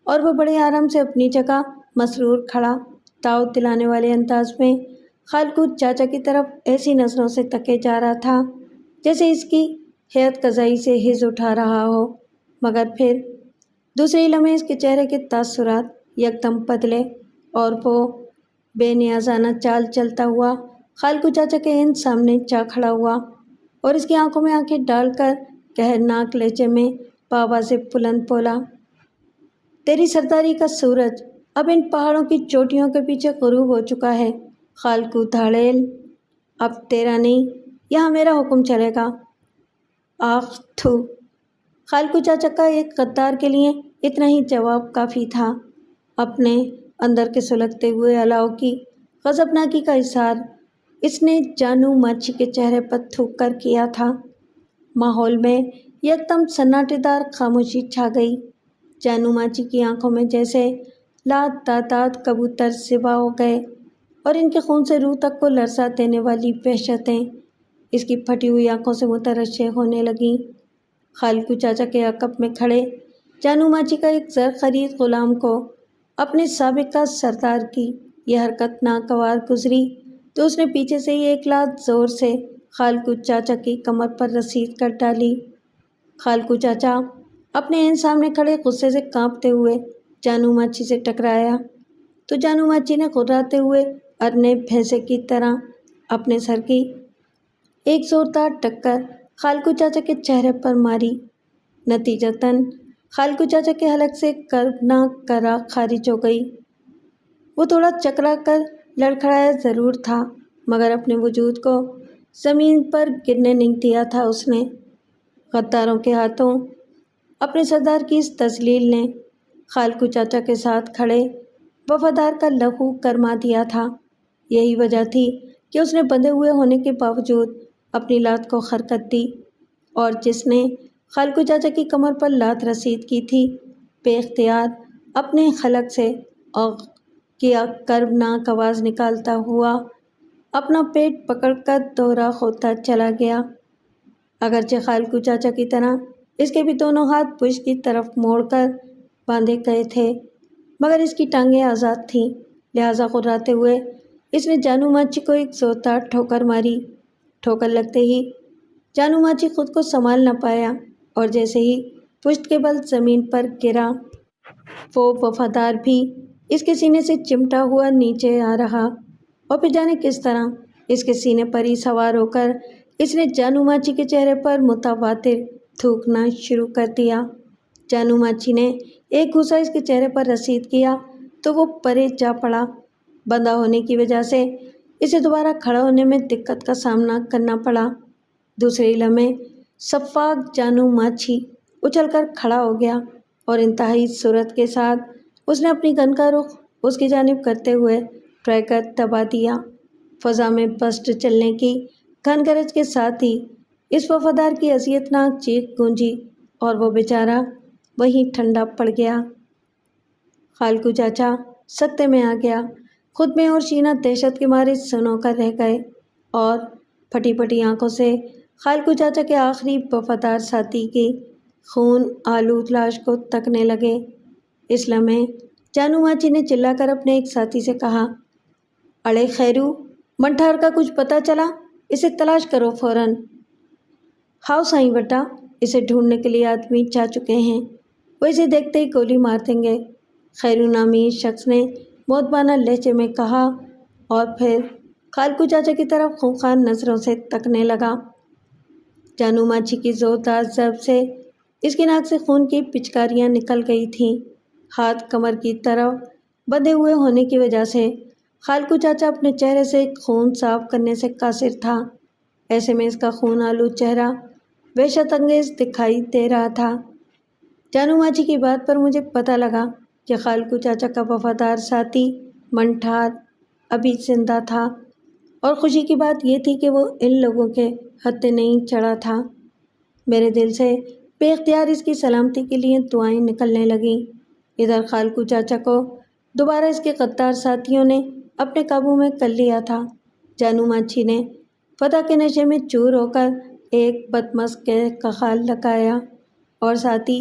اور وہ بڑے آرام سے اپنی جگہ مسرور کھڑا دعوت دلانے والے انداز میں خالقو چاچا کی طرف ایسی نظروں سے تکے جا رہا تھا جیسے اس کی ہیئت قضائی سے حز اٹھا رہا ہو، مگر پھر دوسرے لمحے اس کے چہرے کے تاثرات یکدم بدلے اور وہ بے نیازانہ چال چلتا ہوا خالقو چاچا کے سامنے جا کھڑا ہوا اور اس کی آنکھوں میں آنکھیں ڈال کر قہرناک لہجے میں بابا سے بلند بولا، تیری سرداری کا سورج اب ان پہاڑوں کی چوٹیوں کے پیچھے غروب ہو چکا ہے۔ خالقو دھاڑیل، اب تیرا نہیں، یہاں میرا حکم چلے گا۔ آخ تھو! خالقو چاچا کا ایک غدار کے لیے اتنا ہی جواب کافی تھا۔ اپنے اندر کے سلگتے ہوئے الاؤ کی غضبناکی کا اظہار اس نے جانو ماچی کے چہرے پر تھوک کر کیا تھا۔ ماحول میں یکدم سناٹے دار خاموشی چھا گئی۔ جانو ماچی کی آنکھوں میں جیسے لات تعداد کبوتر ذبح ہو گئے اور ان کے خون سے روح تک کو لرزا دینے والی وحشتیں اس کی پھٹی ہوئی آنکھوں سے مترشح ہونے لگیں۔ خالقو چاچا کے عقب میں کھڑے جانو ماچی کا ایک زر خرید غلام کو اپنے سابقہ سردار کی یہ حرکت ناگوار گزری تو اس نے پیچھے سے ہی ایک لات زور سے خالقو چاچا کی کمر پر رسید کر ڈالی۔ خالقو چاچا اپنے سامنے کھڑے غصے سے کانپتے ہوئے جانو ماچی سے ٹکرایا تو جانو ماچی نے غراتے ہوئے ارنے بھینسے کی طرح اپنے سر کی ایک زوردار ٹکر خالقو چاچا کے چہرے پر ماری۔ نتیجتاً خالقو چاچا کے حلق سے کربناک کراہ خارج ہو گئی۔ وہ تھوڑا چکرا کر لڑکھڑایا ضرور تھا مگر اپنے وجود کو زمین پر گرنے نہیں دیا تھا اس نے۔ غداروں کے ہاتھوں اپنے سردار کی اس تذلیل نے خالقو چاچا کے ساتھ کھڑے وفادار کا لہو گرما دیا تھا۔ یہی وجہ تھی کہ اس نے بندھے ہوئے ہونے کے باوجود اپنی لات کو حرکت دی اور جس نے خالقو چاچا کی کمر پر لات رسید کی تھی بے اختیار اپنے حلق سے اوغ کی کربناک آواز نکالتا ہوا اپنا پیٹ پکڑ کر دوہرا ہوتا چلا گیا۔ اگرچہ خالقو چاچا کی طرح اس کے بھی دونوں ہاتھ پشت کی طرف موڑ کر باندھے گئے تھے مگر اس کی ٹانگیں آزاد تھیں، لہٰذا غراتے ہوئے اس نے جانو ماچی کو ایک زوردار ٹھوکر ماری۔ ٹھوکر لگتے ہی جانو ماچی خود کو سنبھال نہ پایا اور جیسے ہی پشت کے بل زمین پر گرا وہ وفادار بھی اس کے سینے سے چمٹا ہوا نیچے آ رہا اور پھر جانے کس طرح اس کے سینے پر ہی سوار ہو کر اس نے جانو ماچی کے چہرے پر متواتر تھوکنا شروع کر دیا۔ جانو ماچی نے ایک گھوسا اس کے چہرے پر رسید کیا تو وہ پرے جا پڑا۔ بندھا ہونے کی وجہ سے اسے دوبارہ کھڑا ہونے میں دقت کا سامنا کرنا پڑا۔ دوسرے لمحے سفاک جانو ماچی اچھل کر کھڑا ہو گیا اور انتہائی سرعت کے ساتھ اس نے اپنی گن کا رخ اس کی جانب کرتے ہوئے ٹریگر دبا دیا۔ فضا میں بسٹ چلنے کی گھن گرج کے ساتھ ہی اس وفادار کی اذیت ناک چیخ گونجی اور وہ بیچارہ وہیں ٹھنڈا پڑ گیا۔ خالقو چاچا سکتے میں آ گیا۔ خود میں اور شینا دہشت کے مارے سنو کر رہ گئے اور پھٹی پھٹی آنکھوں سے خالقو چاچا کے آخری وفادار ساتھی کی خون آلود لاش کو تکنے لگے۔ اس لمحے جانو ماچی نے چلا کر اپنے ایک ساتھی سے کہا، اڑے خیرو، منٹھار کا کچھ پتہ چلا؟ اسے تلاش کرو فوراً۔ ہاؤ سائیں بٹا، اسے ڈھونڈنے کے لیے آدمی جا چکے ہیں، وہ اسے دیکھتے ہی گولی مار دیں گے، خیرو نامی شخص نے مؤدبانہ لہجے میں کہا اور پھر خالقو چاچا کی طرف خونخوار نظروں سے تکنے لگا۔ جانو ماچی کی زوردار ضرب سے اس کی ناک سے خون کی پچکاریاں نکل گئی تھیں۔ ہاتھ کمر کی طرف بندھے ہوئے ہونے کی وجہ سے خالقو چاچا اپنے چہرے سے خون صاف کرنے سے قاصر تھا، ایسے میں اس کا خون آلود چہرہ وحشت انگیز دکھائی دے رہا تھا۔ جانو ماچی کی بات پر مجھے پتہ لگا کہ خالقو چاچا کا وفادار ساتھی منٹھار ابھی زندہ تھا اور خوشی کی بات یہ تھی کہ وہ ان لوگوں کے ہتھے نہیں چڑھا تھا۔ میرے دل سے بے اختیار اس کی سلامتی کے لیے دعائیں نکلنے لگیں۔ ادھر خالقو چاچا کو دوبارہ اس کے غدار ساتھیوں نے اپنے قابو میں کر لیا تھا۔ جانو ماچی نے فتح کے نشے میں چور ہو کر ایک بدمست کخال لگایا اور ساتھ ہی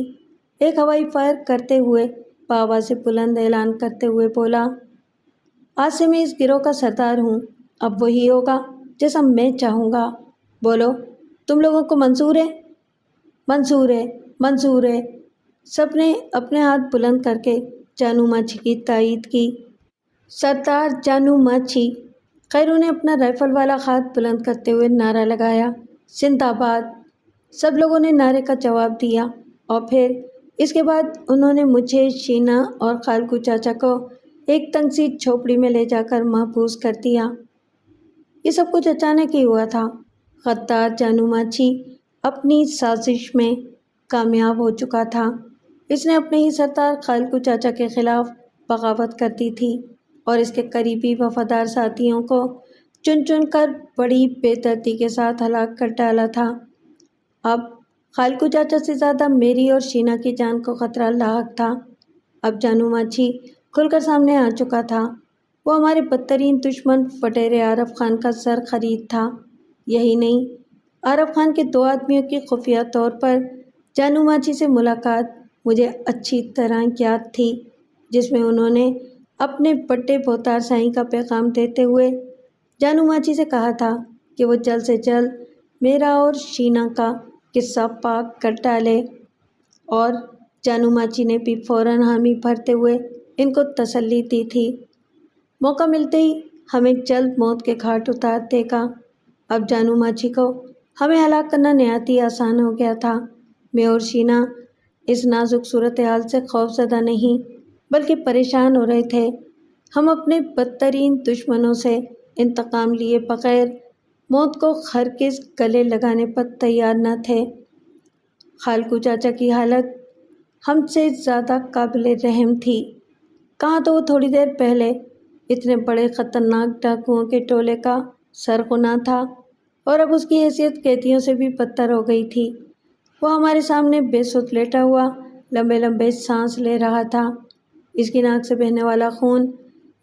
ایک ہوائی فائر کرتے ہوئے بآواز بلند اعلان کرتے ہوئے بولا، آج سے میں اس گروہ کا سردار ہوں، اب وہی ہوگا جیسا میں چاہوں گا۔ بولو، تم لوگوں کو منظور ہے؟ منظور ہے، منظور ہے، سب نے اپنے ہاتھ بلند کر کے جانو ماچھی کی تائید کی۔ سردار جانو ماچھی! خیرو نے اپنا رائفل والا ہاتھ بلند کرتے ہوئے نعرہ لگایا، زندہ باد! سب لوگوں نے نعرے کا جواب دیا اور پھر اس کے بعد انہوں نے مجھے، شینا اور خالکو چاچا کو ایک تنگ سی جھوپڑی میں لے جا کر محبوس کر دیا۔ یہ سب کچھ اچانک ہی ہوا تھا۔ غدار جانو ماچھی اپنی سازش میں کامیاب ہو چکا تھا۔ اس نے اپنے ہی سردار خالکو چاچا کے خلاف بغاوت کر دی تھی اور اس کے قریبی وفادار ساتھیوں کو چن چن کر بڑی بے دردی کے ساتھ ہلاک کر ڈالا تھا۔ اب خالکو چاچا سے زیادہ میری اور شینا کی جان کو خطرہ لاحق تھا۔ اب جانو ماچھی کھل کر سامنے آ چکا تھا۔ وہ ہمارے بدترین دشمن وڈیرے عارف خان کا زر خرید تھا۔ یہی نہیں، عارف خان کے 2 آدمیوں کی خفیہ طور پر جانو ماچھی سے ملاقات مجھے اچھی طرح یاد تھی، جس میں انہوں نے اپنے بڑے بھوتار سائیں کا پیغام دیتے ہوئے جانو ماچھی سے کہا تھا کہ وہ جلد سے جلد میرا اور شینا کا قصہ پاک کر ڈالے، اور جانو ماچھی نے بھی فوراً حامی بھرتے ہوئے ان کو تسلی دی تھی۔ موقع ملتے ہی ہمیں جلد موت کے گھاٹ اتار دے گا۔ اب جانو ماچھی کو ہمیں ہلاک کرنا نہایت ہی آسان ہو گیا تھا۔ میں اور شینا اس نازک صورتحال سے خوفزدہ نہیں بلکہ پریشان ہو رہے تھے۔ ہم اپنے بدترین دشمنوں سے انتقام لیے بغیر موت کو ہرگز گلے لگانے پر تیار نہ تھے۔ خالکو چاچا کی حالت ہم سے زیادہ قابل رحم تھی۔ کہاں تو وہ تھوڑی دیر پہلے اتنے بڑے خطرناک ڈاکوؤں کے ٹولے کا سرغنہ تھا، اور اب اس کی حیثیت قیدیوں سے بھی بدتر ہو گئی تھی۔ وہ ہمارے سامنے بے سود لیٹا ہوا لمبے لمبے سانس لے رہا تھا۔ اس کی ناک سے بہنے والا خون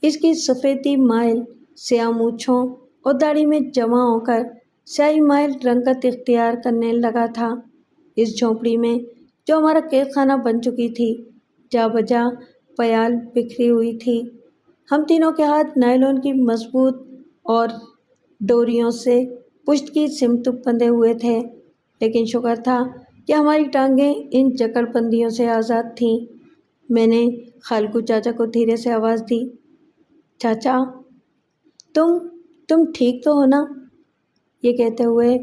اس کی سفیدی مائل سیاہ مونچھوں اور داڑھی میں جمع ہو کر سیاہی مائل رنگت اختیار کرنے لگا تھا۔ اس جھونپڑی میں جو ہمارا قید خانہ بن چکی تھی، جا بجا پیال بکھری ہوئی تھی۔ ہم تینوں کے ہاتھ نائلون کی مضبوط اور ڈوریوں سے پشت کی سمت بندھے ہوئے تھے، لیکن شکر تھا کہ ہماری ٹانگیں ان جکڑ بندیوں سے آزاد تھیں۔ میں نے خالکو چاچا کو دھیرے سے آواز دی، چاچا، تم ٹھیک تو ہو نا؟ یہ کہتے ہوئے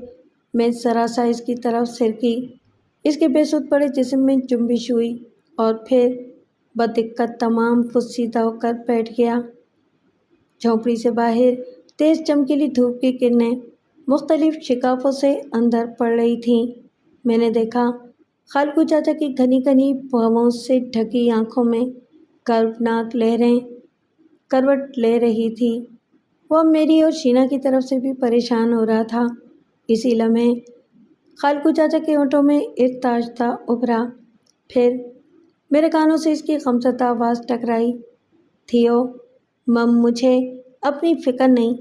میں ذرا سا اس کی طرف سرکی۔ اس کے بے سود پڑے جسم میں جنبش ہوئی اور پھر بدقت تمام فسیدہ ہو کر بیٹھ گیا۔ جھونپڑی سے باہر تیز چمکیلی دھوپ کی کرنیں مختلف شکافوں سے اندر پڑ رہی تھیں۔ میں نے دیکھا خالکو چاچا کی گھنی گھنی بھووں سے ڈھکی آنکھوں میں کربناک لہریں کروٹ لے رہی تھی۔ وہ اب میری اور شینا کی طرف سے بھی پریشان ہو رہا تھا۔ اسی لمحے خالکو چاچا کے ہونٹوں میں ارتاشدہ ابھرا، پھر میرے کانوں سے اس کی غمزدہ آواز ٹکرائی، تھیو، مجھے اپنی فکر نہیں۔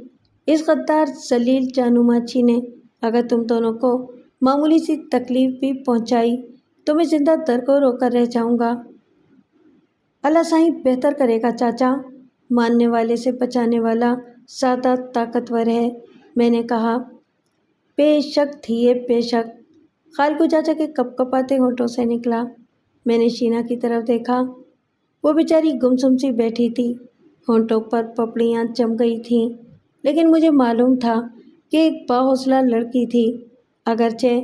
اس غدار ذلیل جانو ماچھی نے اگر تم دونوں کو معمولی سی تکلیف بھی پہنچائی تو میں زندہ درگور ہو کر رہ جاؤں گا۔ اللہ سائیں بہتر کرے گا چاچا، ماننے والے سے بچانے والا زیادہ طاقتور ہے، میں نے کہا۔ بے شک دھیے، بے شک، خالکو چاچا کے کپ کپاتے ہونٹوں سے نکلا۔ میں نے شینا کی طرف دیکھا۔ وہ بیچاری گمسم سی بیٹھی تھی، ہونٹوں پر پپڑیاں جم گئی تھیں، لیکن مجھے معلوم تھا کہ ایک باحوصلہ لڑکی تھی، اگرچہ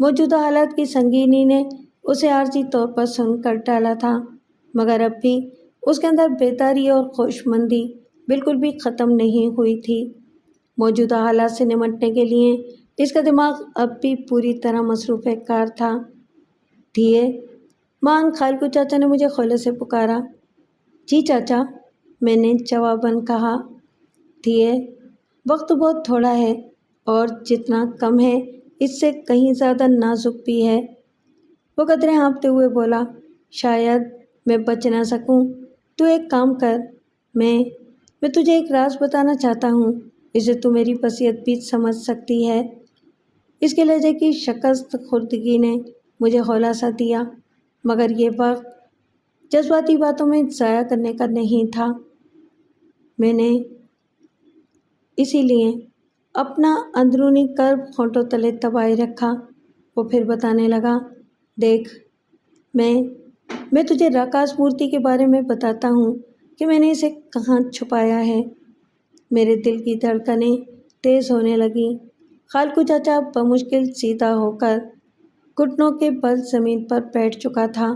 موجودہ حالات کی سنگینی نے اسے عارضی طور پر سن کر ڈالا تھا، مگر اب بھی اس کے اندر بیداری اور ہوشمندی بالکل بھی ختم نہیں ہوئی تھی۔ موجودہ حالات سے نمٹنے کے لیے اس کا دماغ اب بھی پوری طرح مصروف کار تھا۔ دھیے، مان، خالکو چاچا نے مجھے خولے سے پکارا۔ جی چاچا، میں نے جواباً کہا۔ دھیے، وقت بہت تھوڑا ہے اور جتنا کم ہے اس سے کہیں زیادہ نازک بھی ہے۔ وہ قدرے ہانپتے ہوئے بولا، شاید میں بچ نہ سکوں۔ تو ایک کام کر، میں تجھے ایک راز بتانا چاہتا ہوں، اسے تو میری وصیت بھی سمجھ سکتی ہے۔ اس کے لہجے کی شکست خوردگی نے مجھے ہولہ سا دیا، مگر یہ وقت جذباتی باتوں میں ضائع کرنے کا نہیں تھا۔ میں نے اسی لیے اپنا اندرونی کرب ہونٹوں تلے دبائے رکھا۔ وہ پھر بتانے لگا، دیکھ، میں میں تجھے راکاش مورتی کے بارے میں بتاتا ہوں کہ میں نے اسے کہاں چھپایا ہے۔ میرے دل کی دھڑکنیں تیز ہونے لگیں۔ خالکو چاچا بمشکل سیدھا ہو کر گھٹنوں کے بل زمین پر بیٹھ چکا تھا۔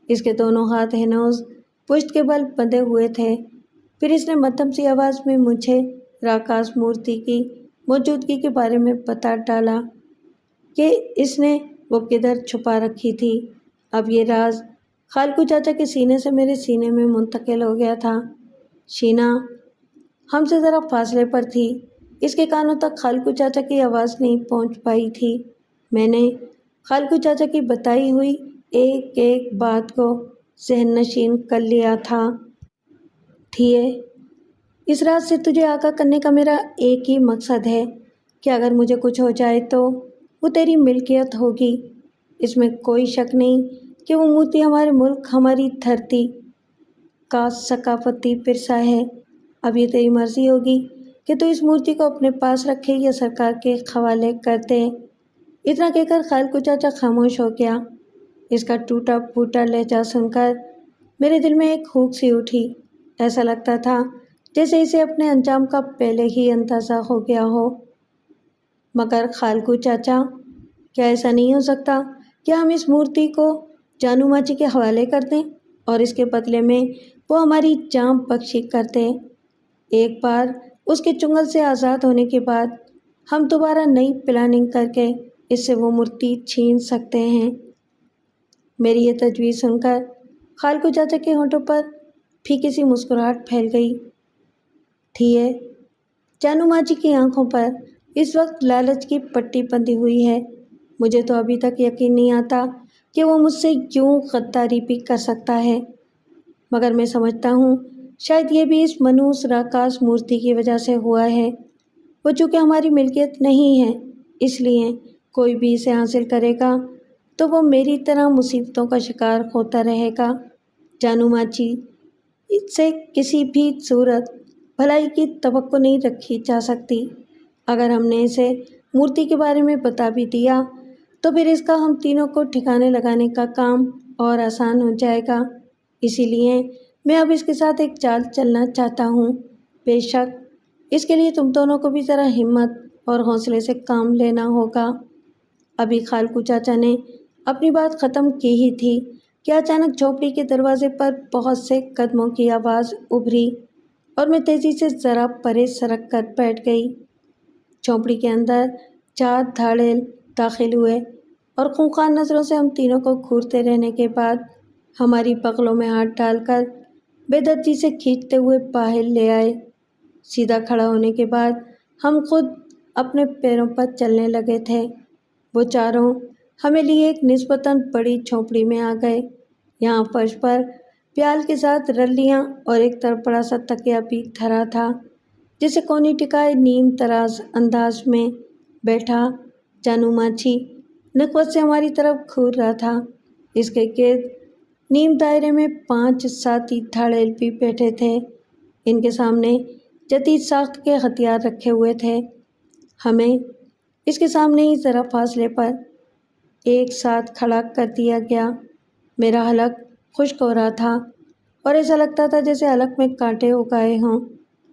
اس کے دونوں ہاتھ ہنوز پشت کے بل بندھے ہوئے تھے۔ پھر اس نے مدھم سی آواز میں مجھے راکاش مورتی کی موجودگی کے بارے میں بتا ڈالا کہ اس نے وہ کدھر چھپا رکھی تھی۔ اب یہ راز خالکو چاچا کے سینے سے میرے سینے میں منتقل ہو گیا تھا۔ شینا ہم سے ذرا فاصلے پر تھی۔ اس کے کانوں تک خالکو چاچا کی آواز نہیں پہنچ پائی تھی۔ میں نے خالکو چاچا کی بتائی ہوئی ایک ایک بات کو ذہن نشین کر لیا تھا۔ تھیے، اس راز سے تجھے آگاہ کرنے کا میرا ایک ہی مقصد ہے کہ اگر مجھے کچھ ہو جائے تو وہ تیری ملکیت ہوگی۔ اس میں کوئی شک نہیں کہ وہ مورتی ہمارے ملک، ہماری دھرتی کا ثقافتی ورثہ ہے۔ اب یہ تیری مرضی ہوگی کہ تو اس مورتی کو اپنے پاس رکھے یا سرکار کے حوالے کر دے۔ اتنا کہہ کر خالکو چاچا خاموش ہو گیا۔ اس کا ٹوٹا پھوٹا لہجہ سن کر میرے دل میں ایک ہونک سی اٹھی۔ ایسا لگتا تھا جیسے اسے اپنے انجام کا پہلے ہی اندازہ ہو گیا ہو۔ مگر خالکو چاچا، کیا ایسا نہیں ہو سکتا کہ ہم اس مورتی کو جانو ماچی کے حوالے کر دیں اور اس کے بدلے میں وہ ہماری جان بخشی کر دے؟ ایک بار اس کے چنگل سے آزاد ہونے کے بعد ہم دوبارہ نئی پلاننگ کر کے اس سے وہ مورتی چھین سکتے ہیں۔ میری یہ تجویز سن کر خالکو چاچا کے ہونٹوں پر پھیکی سی مسکراہٹ پھیل گئی۔ تھیے، جانو ماچی کی آنکھوں پر اس وقت لالچ کی پٹی بندھی ہوئی ہے۔ مجھے تو ابھی تک یقین نہیں آتا کہ وہ مجھ سے یوں غداری بھی کر سکتا ہے، مگر میں سمجھتا ہوں شاید یہ بھی اس منحوس راکاش مورتی کی وجہ سے ہوا ہے۔ وہ چونکہ ہماری ملکیت نہیں ہے، اس لیے کوئی بھی اسے حاصل کرے گا تو وہ میری طرح مصیبتوں کا شکار ہوتا رہے گا۔ جانو ماچی سے کسی بھی صورت بھلائی کی توقع نہیں رکھی جا سکتی۔ اگر ہم نے اسے مورتی کے بارے میں بتا بھی دیا تو پھر اس کا ہم تینوں کو ٹھکانے لگانے کا کام اور آسان ہو جائے گا۔ اسی لیے میں اب اس کے ساتھ ایک چال چلنا چاہتا ہوں۔ بے شک اس کے لیے تم دونوں کو بھی ذرا ہمت اور حوصلے سے کام لینا ہوگا۔ ابھی خالکو چاچا نے اپنی بات ختم کی ہی تھی کہ اچانک جھونپڑی کے دروازے پر بہت سے قدموں کی آواز ابھری اور میں تیزی سے ذرا پرے سرک کر بیٹھ گئی۔ جھونپڑی کے اندر 4 دھاڑیل داخل ہوئے اور خونخوار نظروں سے ہم تینوں کو گھورتے رہنے کے بعد ہماری بغلوں میں ہاتھ ڈال کر بے دردی سے کھینچتے ہوئے باہر لے آئے۔ سیدھا کھڑا ہونے کے بعد ہم خود اپنے پیروں پر چلنے لگے تھے۔ وہ چاروں ہمیں لیے ایک نسبتاً بڑی جھونپڑی میں آ گئے۔ یہاں فرش پر پیال کے ساتھ رلیاں اور ایک طرف بڑا سا تکیہ بھی دھرا تھا، جسے کونی ٹکائے نیم تراز انداز میں بیٹھا جانو ماچی نخوت سے ہماری طرف گھور رہا تھا۔ اس کے گرد نیم دائرے میں 5 ساتھی دھاڑیل بھی بیٹھے تھے۔ ان کے سامنے جدید ساخت کے ہتھیار رکھے ہوئے تھے۔ ہمیں اس کے سامنے ہی ذرا فاصلے پر ایک ساتھ کھڑا کر دیا گیا۔ میرا حلق خشک ہو رہا تھا اور ایسا لگتا تھا جیسے حلق میں کانٹے اگائے ہوں۔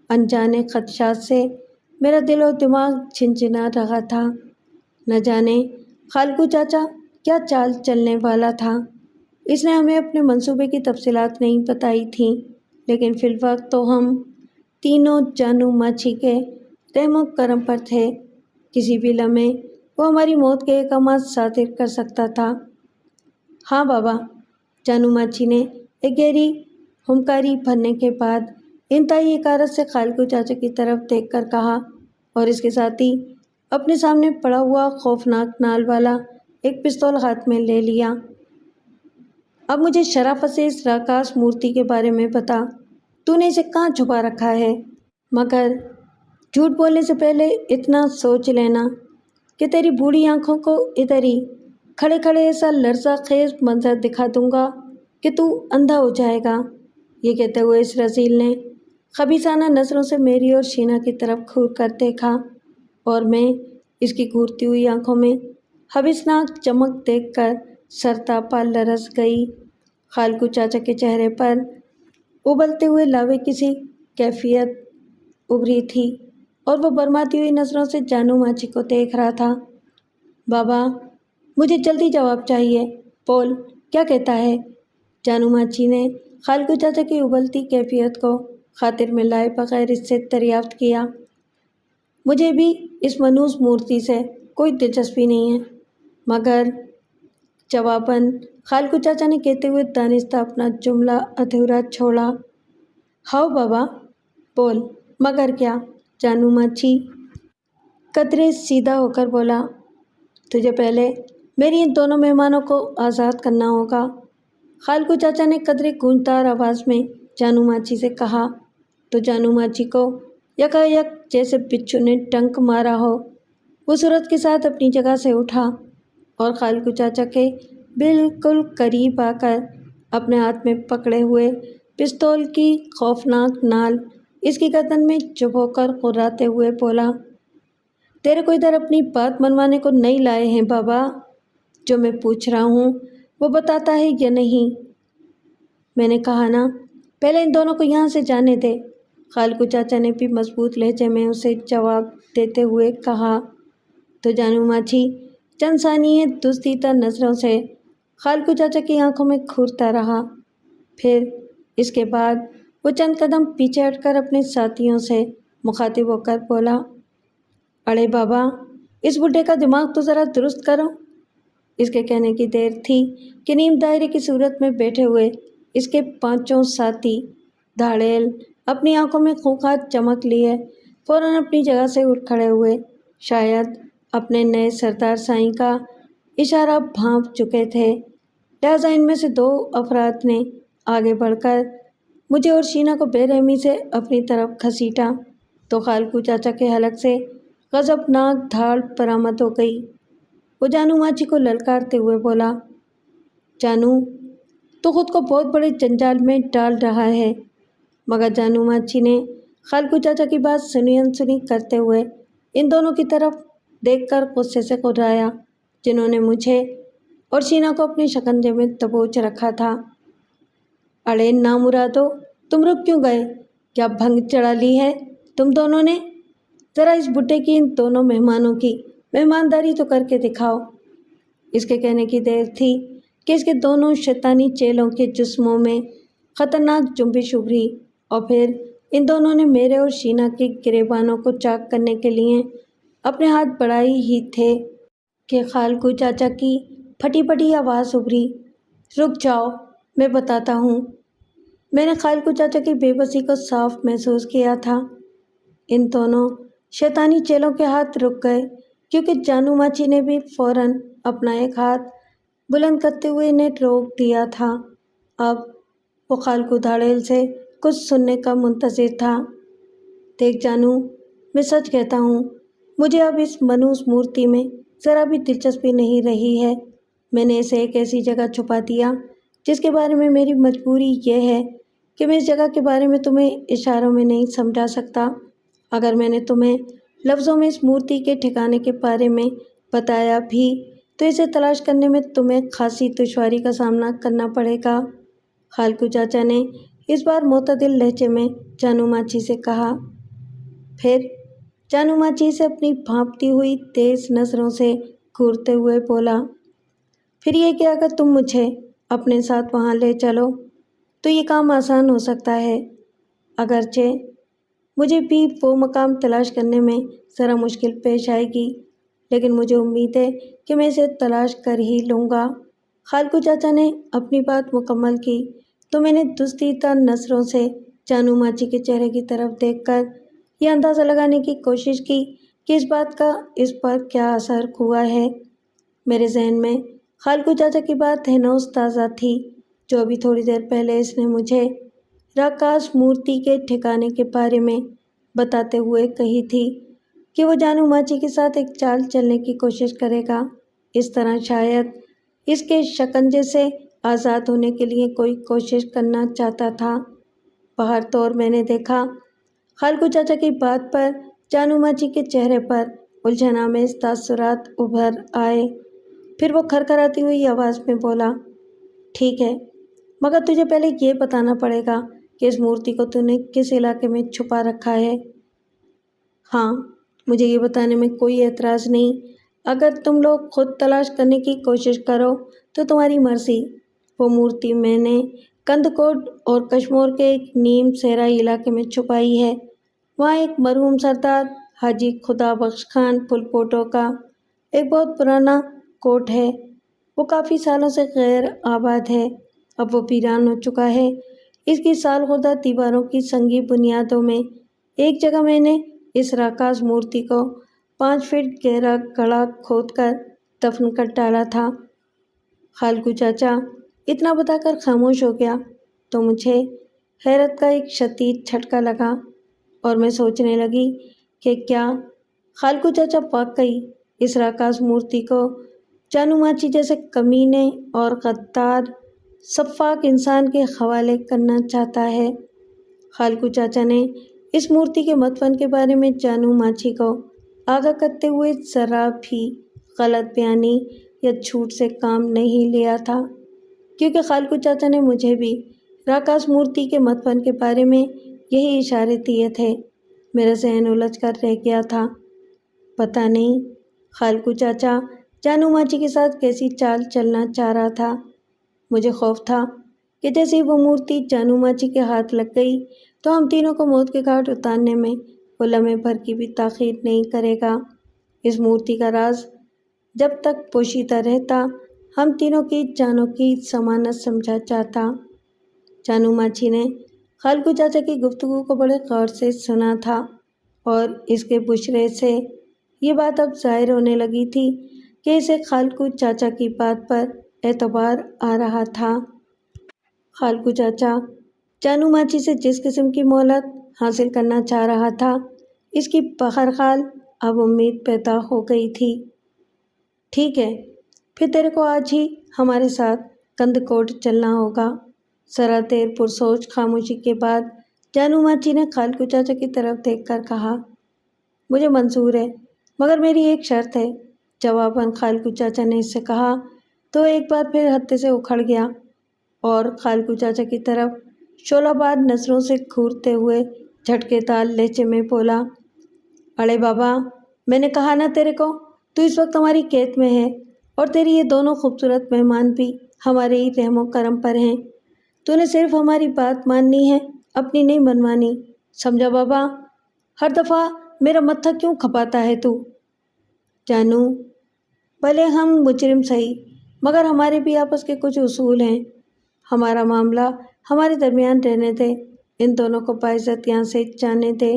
انجانے خدشات سے میرا دل و دماغ جھنجھنا رہا تھا۔ نہ جانے خالکو چاچا کیا چال چلنے والا تھا۔ اس نے ہمیں اپنے منصوبے کی تفصیلات نہیں بتائی تھیں، لیکن فی الوقت تو ہم تینوں جانو ماچی کے رحم و کرم پر تھے۔ کسی بھی لمحے وہ ہماری موت کے احکامات صادر کر سکتا تھا۔ ہاں بابا، جانو ماچی نے ایک گہری ہمکاری بھرنے کے بعد انتہائی حقارت سے خالکو چاچا کی طرف دیکھ کر کہا، اور اس کے ساتھ ہی اپنے سامنے پڑا ہوا خوفناک نال والا ایک پستول ہاتھ میں لے لیا۔ اب مجھے شرافت سے اس راکاش مورتی کے بارے میں بتا، تو نے اسے کہاں چھپا رکھا ہے؟ مگر جھوٹ بولنے سے پہلے اتنا سوچ لینا کہ تیری بوڑھی آنکھوں کو ادھر ہی کھڑے کھڑے ایسا لرزہ خیز منظر دکھا دوں گا کہ تو اندھا ہو جائے گا۔ یہ کہتے ہوئے اس رذیل نے خبیثانہ نظروں سے میری اور شینا کی طرف گھور کر دیکھا، اور میں اس کی گھورتی ہوئی آنکھوں میں حبیثناک چمک دیکھ کر سرتاپا لرز گئی۔ خالکو چاچا کے چہرے پر ابلتے ہوئے لاوے کی سی کیفیت ابھری تھی اور وہ برماتی ہوئی نظروں سے جانو ماچی کو دیکھ رہا تھا۔ بابا، مجھے جلدی جواب چاہیے، پول کیا کہتا ہے؟ جانو ماچی نے خالکو چاچا کی ابلتی کیفیت کو خاطر میں لائے بغیر اس سے دریافت کیا۔ مجھے بھی اس منوس مورتی سے کوئی دلچسپی نہیں ہے، مگر جواباً خالکو چاچا نے کہتے ہوئے دانستہ اپنا جملہ ادھورا چھوڑا۔ ہاؤ بابا، پول مگر کیا؟ جانو ماچی قدرے سیدھا ہو کر بولا۔ تجھے پہلے میری ان دونوں مہمانوں کو آزاد کرنا ہوگا، خالکو چاچا نے قدرے گونجدار آواز میں جانو ماچی سے کہا تو جانو ماچی کو یکایک جیسے بچھو نے ڈنک مارا ہو، وہ صورت کے ساتھ اپنی جگہ سے اٹھا اور خالکو چاچا کے بالکل قریب آ کر اپنے ہاتھ میں پکڑے ہوئے پستول کی خوفناک نال اس کی گردن میں چبھو کر غراتے ہوئے بولا، تیرے کو ادھر اپنی بات منوانے کو نہیں لائے ہیں بابا، جو میں پوچھ رہا ہوں وہ بتاتا ہے یا نہیں؟ میں نے کہا نا، پہلے ان دونوں کو یہاں سے جانے دے، خالکو چاچا نے بھی مضبوط لہجے میں اسے جواب دیتے ہوئے کہا تو جانو ماچی چند ثانیے دزدیدہ نظروں سے خالکو چاچا کی آنکھوں میں گھورتا رہا، پھر اس کے بعد وہ چند قدم پیچھے ہٹ کر اپنے ساتھیوں سے مخاطب ہو کر بولا، اڑے بابا، اس بڈھے کا دماغ تو ذرا درست کرو۔ اس کے کہنے کی دیر تھی کہ نیم دائرے کی صورت میں بیٹھے ہوئے اس کے پانچوں ساتھی دھاڑیل اپنی آنکھوں میں خونخوار چمک لیے فوراً اپنی جگہ سے اٹھ کھڑے ہوئے، شاید اپنے نئے سردار سائیں کا اشارہ بھانپ چکے تھے، لہٰذا ان میں سے دو افراد نے آگے بڑھ کر مجھے اور شینا کو بے رحمی سے اپنی طرف گھسیٹا تو خالکو چاچا کے حلق سے غضبناک دھاڑ برآمد ہو گئی۔ وہ جانو ماچی کو للکارتے ہوئے بولا، جانو، تو خود کو بہت بڑے جنجال میں ڈال رہا ہے، مگر جانو ماچی نے خالکو چاچا کی بات سنی انسنی کرتے ہوئے ان دونوں کی طرف دیکھ کر غصے سے کرایا جنہوں نے مجھے اور شینا کو اپنے شکنجے میں دبوچ رکھا تھا۔ اڑے نامرادو، تم رک کیوں گئے؟ کیا بھنگ چڑھا لی ہے تم دونوں نے؟ ذرا اس بڈھے کی ان دونوں مہمانوں کی مہمانداری تو کر کے دکھاؤ۔ اس کے کہنے کی دیر تھی کہ اس کے دونوں شیطانی چیلوں کے جسموں میں خطرناک جنبش ابھری اور پھر ان دونوں نے میرے اور شینا کے گریبانوں کو چاک کرنے کے لیے اپنے ہاتھ بڑھائے ہی تھے کہ خالکو چاچا کی پھٹی پھٹی آواز ابھری، رک جاؤ، میں بتاتا ہوں۔ میں نے خالکو چاچا کی بے بسی کو صاف محسوس کیا تھا۔ ان دونوں شیطانی چیلوں کے ہاتھ رک گئے کیونکہ جانو ماچی نے بھی فوراً اپنا ایک ہاتھ بلند کرتے ہوئے انہیں روک دیا تھا۔ اب وہ خالکو دھاڑیل سے کچھ سننے کا منتظر تھا۔ دیکھ جانو، میں سچ کہتا ہوں، مجھے اب اس منوس مورتی میں ذرا بھی دلچسپی نہیں رہی ہے۔ میں نے اسے ایک ایسی جگہ چھپا دیا جس کے بارے میں میری مجبوری یہ ہے کہ میں اس جگہ کے بارے میں تمہیں اشاروں میں نہیں سمجھا سکتا۔ اگر میں نے تمہیں لفظوں میں اس مورتی کے ٹھکانے کے بارے میں بتایا بھی تو اسے تلاش کرنے میں تمہیں خاصی دشواری کا سامنا کرنا پڑے گا، خالکو چاچا نے اس بار معتدل لہجے میں جانو ماچی سے کہا۔ پھر جانو ماچی سے اپنی بھانپتی ہوئی تیز نظروں سے گھورتے ہوئے بولا، پھر یہ کہ اگر تم مجھے اپنے ساتھ وہاں لے چلو تو یہ کام آسان ہو سکتا ہے، اگرچہ مجھے بھی وہ مقام تلاش کرنے میں ذرا مشکل پیش آئے گی، لیکن مجھے امید ہے کہ میں اسے تلاش کر ہی لوں گا۔ خالکو چاچا نے اپنی بات مکمل کی تو میں نے دزدیدہ نظروں سے جانو ماچی کے چہرے کی طرف دیکھ کر یہ اندازہ لگانے کی کوشش کی کہ اس بات کا اس پر کیا اثر ہوا ہے۔ میرے ذہن میں خالکو چاچا کی بات ہنوز تازہ تھی جو ابھی تھوڑی دیر پہلے اس نے مجھے راکاس مورتی کے ٹھکانے کے بارے میں بتاتے ہوئے کہی تھی کہ وہ جانو ماچی کے ساتھ ایک چال چلنے کی کوشش کرے گا، اس طرح شاید اس کے شکنجے سے آزاد ہونے کے لیے کوئی کوشش کرنا چاہتا تھا۔ باہر طور میں نے دیکھا خالکو چاچا کی بات پر جانو ماچی کے چہرے پر الجھن آمیز تاثرات ابھر آئے، پھر وہ کھرکھراتی ہوئی آواز میں بولا، ٹھیک ہے، مگر تجھے پہلے یہ بتانا پڑے گا کہ اس مورتی کو تو نے کس علاقے میں چھپا رکھا ہے۔ ہاں، مجھے یہ بتانے میں کوئی اعتراض نہیں۔ اگر تم لوگ خود تلاش کرنے کی کوشش کرو تو تمہاری مرضی۔ وہ مورتی میں نے کندکوٹ اور کشمور کے ایک نیم صحرائی علاقے میں چھپائی ہے۔ وہاں ایک مرحوم سردار حاجی خدا بخش خان پھلپوٹو کا ایک بہت پرانا کوٹ ہے۔ وہ کافی سالوں سے غیر آباد ہے، اب وہ ویران ہو چکا ہے۔ اس کی سال خردہ دیواروں کی سنگی بنیادوں میں ایک جگہ میں نے اس راکاس مورتی کو 5 فٹ گہرا گڑھا کھود کر دفن کر ڈالا تھا۔ خالقو چاچا اتنا بتا کر خاموش ہو گیا تو مجھے حیرت کا ایک شدید جھٹکا لگا اور میں سوچنے لگی کہ کیا خالقو چاچا واقعی اس راکاس مورتی کو جانو ماچی جیسے کمینے اور غدار سفاک انسان کے حوالے کرنا چاہتا ہے۔ خالقو چاچا نے اس مورتی کے مدفن کے بارے میں جانو ماچی کو آگاہ کرتے ہوئے ذرا بھی غلط بیانی یا جھوٹ سے کام نہیں لیا تھا، کیونکہ خالقو چاچا نے مجھے بھی راکاس مورتی کے مدفن کے بارے میں یہی اشارے دیے تھے۔ میرا ذہن الجھ کر رہ گیا تھا۔ پتہ نہیں خالقو چاچا جانو ماچی کے ساتھ کیسی چال چلنا چاہ رہا تھا۔ مجھے خوف تھا کہ جیسے ہی وہ مورتی جانو ماچی کے ہاتھ لگ گئی تو ہم تینوں کو موت کے گھاٹ اتارنے میں وہ لمحے بھر کی بھی تاخیر نہیں کرے گا۔ اس مورتی کا راز جب تک پوشیدہ رہتا ہم تینوں کی جانوں کی ضمانت سمجھا جاتا۔ جانو ماچی نے خالقو چاچا کی گفتگو کو بڑے غور سے سنا تھا اور اس کے بشرے سے یہ بات اب ظاہر ہونے لگی تھی کہ اسے خالقو چاچا کی بات پر اعتبار آ رہا تھا۔ خالقو چاچا جانو ماچی سے جس قسم کی مہلت حاصل کرنا چاہ رہا تھا اس کی بہرحال اب امید پیدا ہو گئی تھی۔ ٹھیک ہے، پھر تیرے کو آج ہی ہمارے ساتھ کندکوٹ چلنا ہوگا۔ ذرا دیر پرسوچ خاموشی کے بعد جانو ماچی نے خالقو چاچا کی طرف دیکھ کر کہا، مجھے منظور ہے، مگر میری ایک شرط ہے۔ جواباً خالقو چاچا نے اس سے کہا تو ایک بار پھر ہتے سے اکھڑ گیا اور خالقو چاچا کی طرف شعلہ بار نظروں سے گھورتے ہوئے جھٹکے دار لہجے میں بولا، اڑے بابا، میں نے کہا نا تیرے کو، تو اس وقت ہماری قید میں ہے اور تیری یہ دونوں خوبصورت مہمان بھی ہمارے ہی رحم و کرم پر ہیں۔ تو نے صرف ہماری بات ماننی ہے، اپنی نہیں منوانی، سمجھا بابا؟ ہر دفعہ میرا متھا کیوں کھپاتا ہے تو؟ جانو، بھلے ہم مجرم صحیح، مگر ہمارے بھی آپس کے کچھ اصول ہیں۔ ہمارا معاملہ ہمارے درمیان رہنے دے، ان دونوں کو باعزت یہاں سے جانے دے۔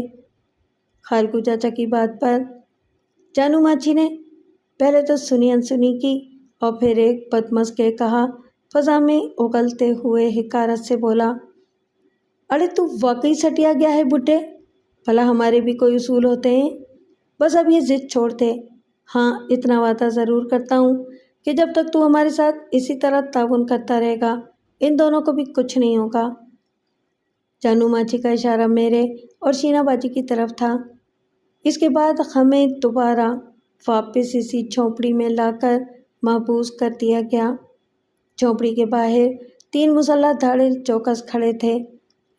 خالقو چاچا کی بات پر جانو ماچی نے پہلے تو سنی انسنی کی اور پھر ایک بدمز کے کہا فضا میں اگلتے ہوئے حقارت سے بولا، ارے تو واقعی سٹیا گیا ہے بڈھے، بھلا ہمارے بھی کوئی اصول ہوتے ہیں، بس اب یہ ضد چھوڑ دے۔ ہاں، اتنا وعدہ ضرور کرتا ہوں کہ جب تک تو ہمارے ساتھ اسی طرح تعاون کرتا رہے گا ان دونوں کو بھی کچھ نہیں ہوگا۔ جانو ماچی کا اشارہ میرے اور شینا باجی کی طرف تھا۔ اس کے بعد ہمیں دوبارہ واپس اسی جھونپڑی میں لا کر محبوس کر دیا گیا۔ جھونپڑی کے باہر 3 مسلح دھاڑے چوکس کھڑے تھے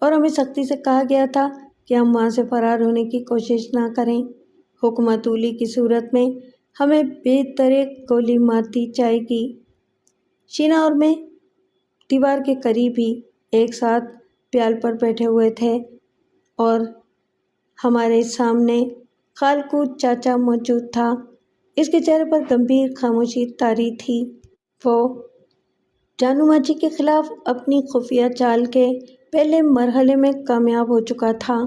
اور ہمیں سختی سے کہا گیا تھا کہ ہم وہاں سے فرار ہونے کی کوشش نہ کریں۔ حکم عدولی کی صورت میں ہمیں بے دریغ گولی مار دی جائے گی۔ شینا اور میں دیوار کے قریب ہی ایک ساتھ پیال پر بیٹھے ہوئے تھے اور ہمارے سامنے خالقو چاچا موجود تھا۔ اس کے چہرے پر گمبھیر خاموشی طاری تھی۔ وہ جانو ماچی کے خلاف اپنی خفیہ چال کے پہلے مرحلے میں کامیاب ہو چکا تھا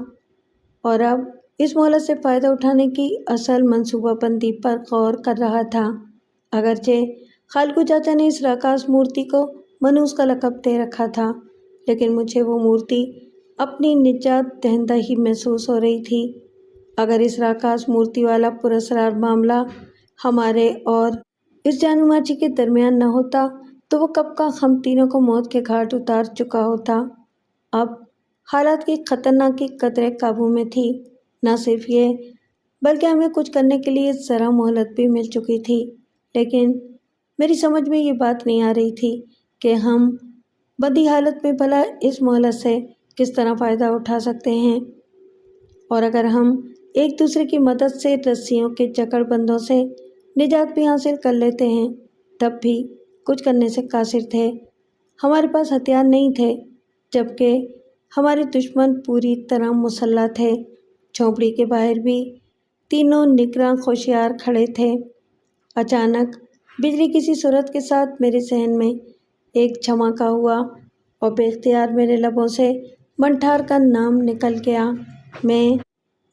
اور اب اس مہلت سے فائدہ اٹھانے کی اصل منصوبہ بندی پر غور کر رہا تھا۔ اگرچہ خالقو چاچا نے اس راکاس مورتی کو منوس کا لقب دے رکھا تھا، لیکن مجھے وہ مورتی اپنی نجات دہندہ ہی محسوس ہو رہی تھی۔ اگر اس راکاس مورتی والا پراسرار معاملہ ہمارے اور اس جانو ماچی کے درمیان نہ ہوتا تو وہ کب کا ہم تینوں کو موت کے گھاٹ اتار چکا ہوتا۔ اب حالات کی خطرناکی قدرے قابو میں تھی۔ نہ صرف یہ بلکہ ہمیں کچھ کرنے کے لیے ذرا مہلت بھی مل چکی تھی، لیکن میری سمجھ میں یہ بات نہیں آ رہی تھی کہ ہم بندی حالت میں بھلا اس مہلت سے کس طرح فائدہ اٹھا سکتے ہیں؟ اور اگر ہم ایک دوسرے کی مدد سے رسیوں کے جکڑ بندوں سے نجات بھی حاصل کر لیتے ہیں تب بھی کچھ کرنے سے قاصر تھے۔ ہمارے پاس ہتھیار نہیں تھے جبکہ ہمارے دشمن پوری طرح مسلح تھے۔ جھونپڑی کے باہر بھی تینوں نگراں ہوشیار کھڑے تھے۔ اچانک بجلی کسی صورت کے ساتھ میرے ذہن میں ایک جھماکا ہوا اور بے اختیار میرے لبوں سے منٹھار کا نام نکل گیا۔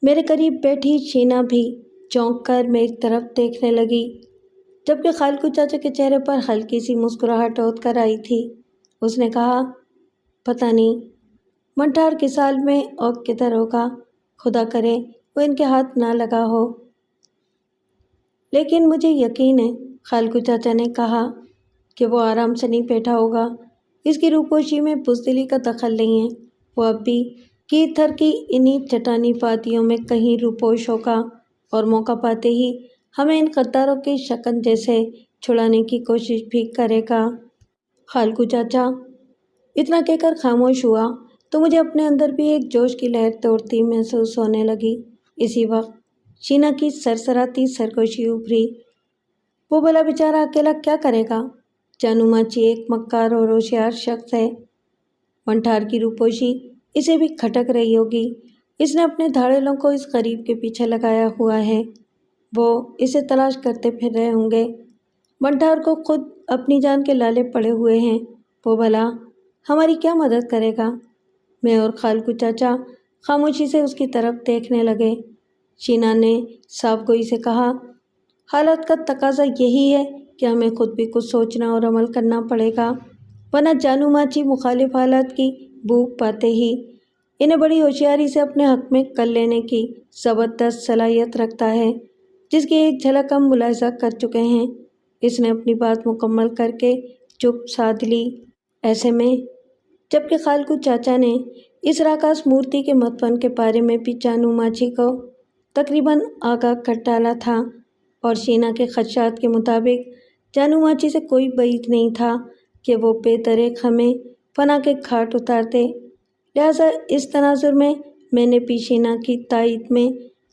میرے قریب بیٹھی شینا بھی چونک کر میری طرف دیکھنے لگی جبکہ خالقو چاچا کے چہرے پر ہلکی سی مسکراہٹ اٹھ کر آئی تھی۔ اس نے کہا، پتہ نہیں منٹھار کس حال میں اور کدھر ہوگا، خدا کرے وہ ان کے ہاتھ نہ لگا ہو۔ لیکن مجھے یقین ہے، خالقو چاچا نے کہا، کہ وہ آرام سے نہیں بیٹھا ہوگا۔ اس کی روپوشی میں بزدلی کا دخل نہیں ہے۔ وہ اب بھی کیتھر کی انہی چٹانی وادیوں میں کہیں روپوش ہوگا اور موقع پاتے ہی ہمیں ان غداروں کے شکنجے سے چھڑانے کی کوشش بھی کرے گا۔ خالقو چاچا اتنا کہہ کر خاموش ہوا تو مجھے اپنے اندر بھی ایک جوش کی لہر دوڑتی محسوس ہونے لگی۔ اسی وقت شینا کی سرسراتی سرگوشی ابھری۔ وہ بھلا بیچارہ اکیلا کیا کرے گا؟ جانو ماچی ایک مکار اور ہوشیار شخص ہے۔ منٹھار کی روپوشی اسے بھی کھٹک رہی ہوگی۔ اس نے اپنے دھاڑیلوں کو اس غریب کے پیچھے لگایا ہوا ہے۔ وہ اسے تلاش کرتے پھر رہے ہوں گے۔ منٹھار کو خود اپنی جان کے لالے پڑے ہوئے ہیں۔ وہ بھلا ہماری کیا مدد کرے گا؟ میں اور خالقو چاچا خاموشی سے اس کی طرف دیکھنے لگے۔ شینا نے صاف گوئی سے کہا، حالات کا تقاضا یہی ہے کہ ہمیں خود بھی کچھ سوچنا اور عمل کرنا پڑے گا، ورنہ جانو ماچی مخالف حالات کی بو پاتے ہی انہیں بڑی ہوشیاری سے اپنے حق میں کر لینے کی زبردست صلاحیت رکھتا ہے، جس کی ایک جھلک ہم ملاحظہ کر چکے ہیں۔ اس نے اپنی بات مکمل کر کے چپ سادھ لی۔ ایسے میں جبکہ خالقو چاچا نے اس راکاس مورتی کے مدفن کے بارے میں بھی جانو ماچی کو تقریباً آگاہ کر ڈالا تھا اور شینا کے خدشات کے مطابق جانو ماچی سے کوئی بعید نہیں تھا کہ وہ بے دریغ ہمیں فنا کے گھاٹ اتار دے، لہٰذا اس تناظر میں نے بھی شینا کی تائید میں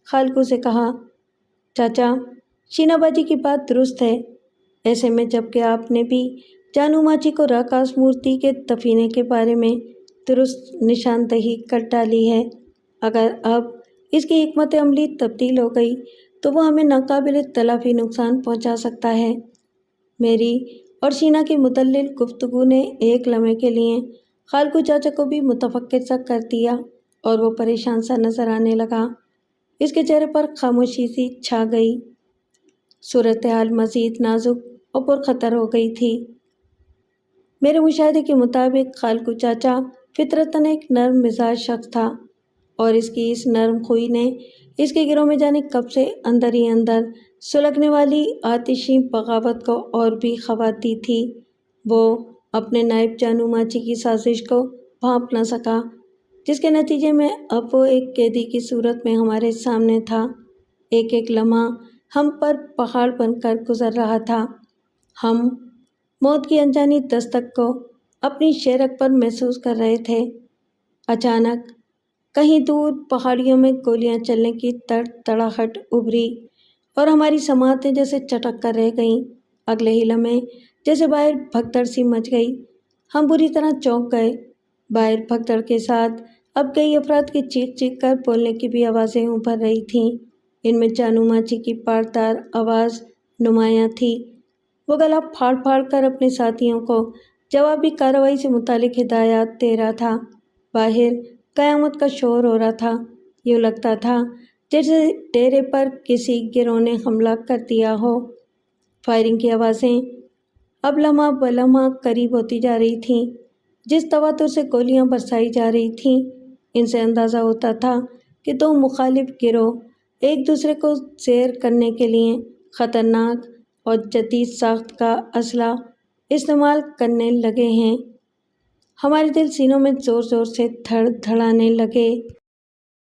خالقو سے کہا، چاچا شینا باجی کی بات درست ہے۔ ایسے میں جبکہ آپ نے بھی جانو ماچی کو راکاس مورتی کے دفینے کے بارے میں درست نشاندہی کر ڈالی ہے، اگر اب اس کی حکمت عملی تبدیل ہو گئی تو وہ ہمیں ناقابل تلافی نقصان پہنچا سکتا ہے۔ میری اور شینا کی مدلل گفتگو نے ایک لمحے کے لیے خالقو چاچا کو بھی متفکر سا کر دیا اور وہ پریشان سا نظر آنے لگا۔ اس کے چہرے پر خاموشی سی چھا گئی۔ صورتحال مزید نازک اور پرخطر ہو گئی تھی۔ میرے مشاہدے کے مطابق خالقو چاچا فطرتاً ایک نرم مزاج شخص تھا اور اس کی اس نرم خوئی نے اس کے گروہ میں جانے کب سے اندر ہی اندر سلگنے والی آتشی بغاوت کو اور بھی قوت دی تھی۔ وہ اپنے نائب جانو ماچی کی سازش کو بھانپ نہ سکا، جس کے نتیجے میں اب وہ ایک قیدی کی صورت میں ہمارے سامنے تھا۔ ایک ایک لمحہ ہم پر پہاڑ بن کر گزر رہا تھا۔ ہم موت کی انجانی دستک کو اپنی شیرک پر محسوس کر رہے تھے۔ اچانک کہیں دور پہاڑیوں میں گولیاں چلنے کی تڑتڑاہٹ ابھری اور ہماری سماعتیں جیسے چٹک کر رہ گئیں۔ اگلے ہی لمحے جیسے باہر بھگدڑ سی مچ گئی۔ ہم بری طرح چونک گئے۔ باہر بھگدڑ کے ساتھ اب کئی افراد کی چیخ چیخ کر بولنے کی بھی آوازیں ابھر رہی تھیں۔ ان میں جانو ماچی کی پاردار آواز نمایاں تھی۔ وہ گلا پھاڑ پھاڑ کر اپنے ساتھیوں کو جوابی کارروائی سے متعلق ہدایات دے رہا تھا۔ باہر قیامت کا شور ہو رہا تھا۔ یوں لگتا تھا جیسے ڈیرے پر کسی گروہ نے حملہ کر دیا ہو۔ فائرنگ کی آوازیں اب لمحہ بلمحہ قریب ہوتی جا رہی تھیں۔ جس تواتر سے گولیاں برسائی جا رہی تھیں، ان سے اندازہ ہوتا تھا کہ دو مخالف گروہ ایک دوسرے کو زیر کرنے کے لیے خطرناک اور جدید ساخت کا اسلحہ استعمال کرنے لگے ہیں۔ ہمارے دل سینوں میں زور زور سے دھڑ دھڑانے لگے۔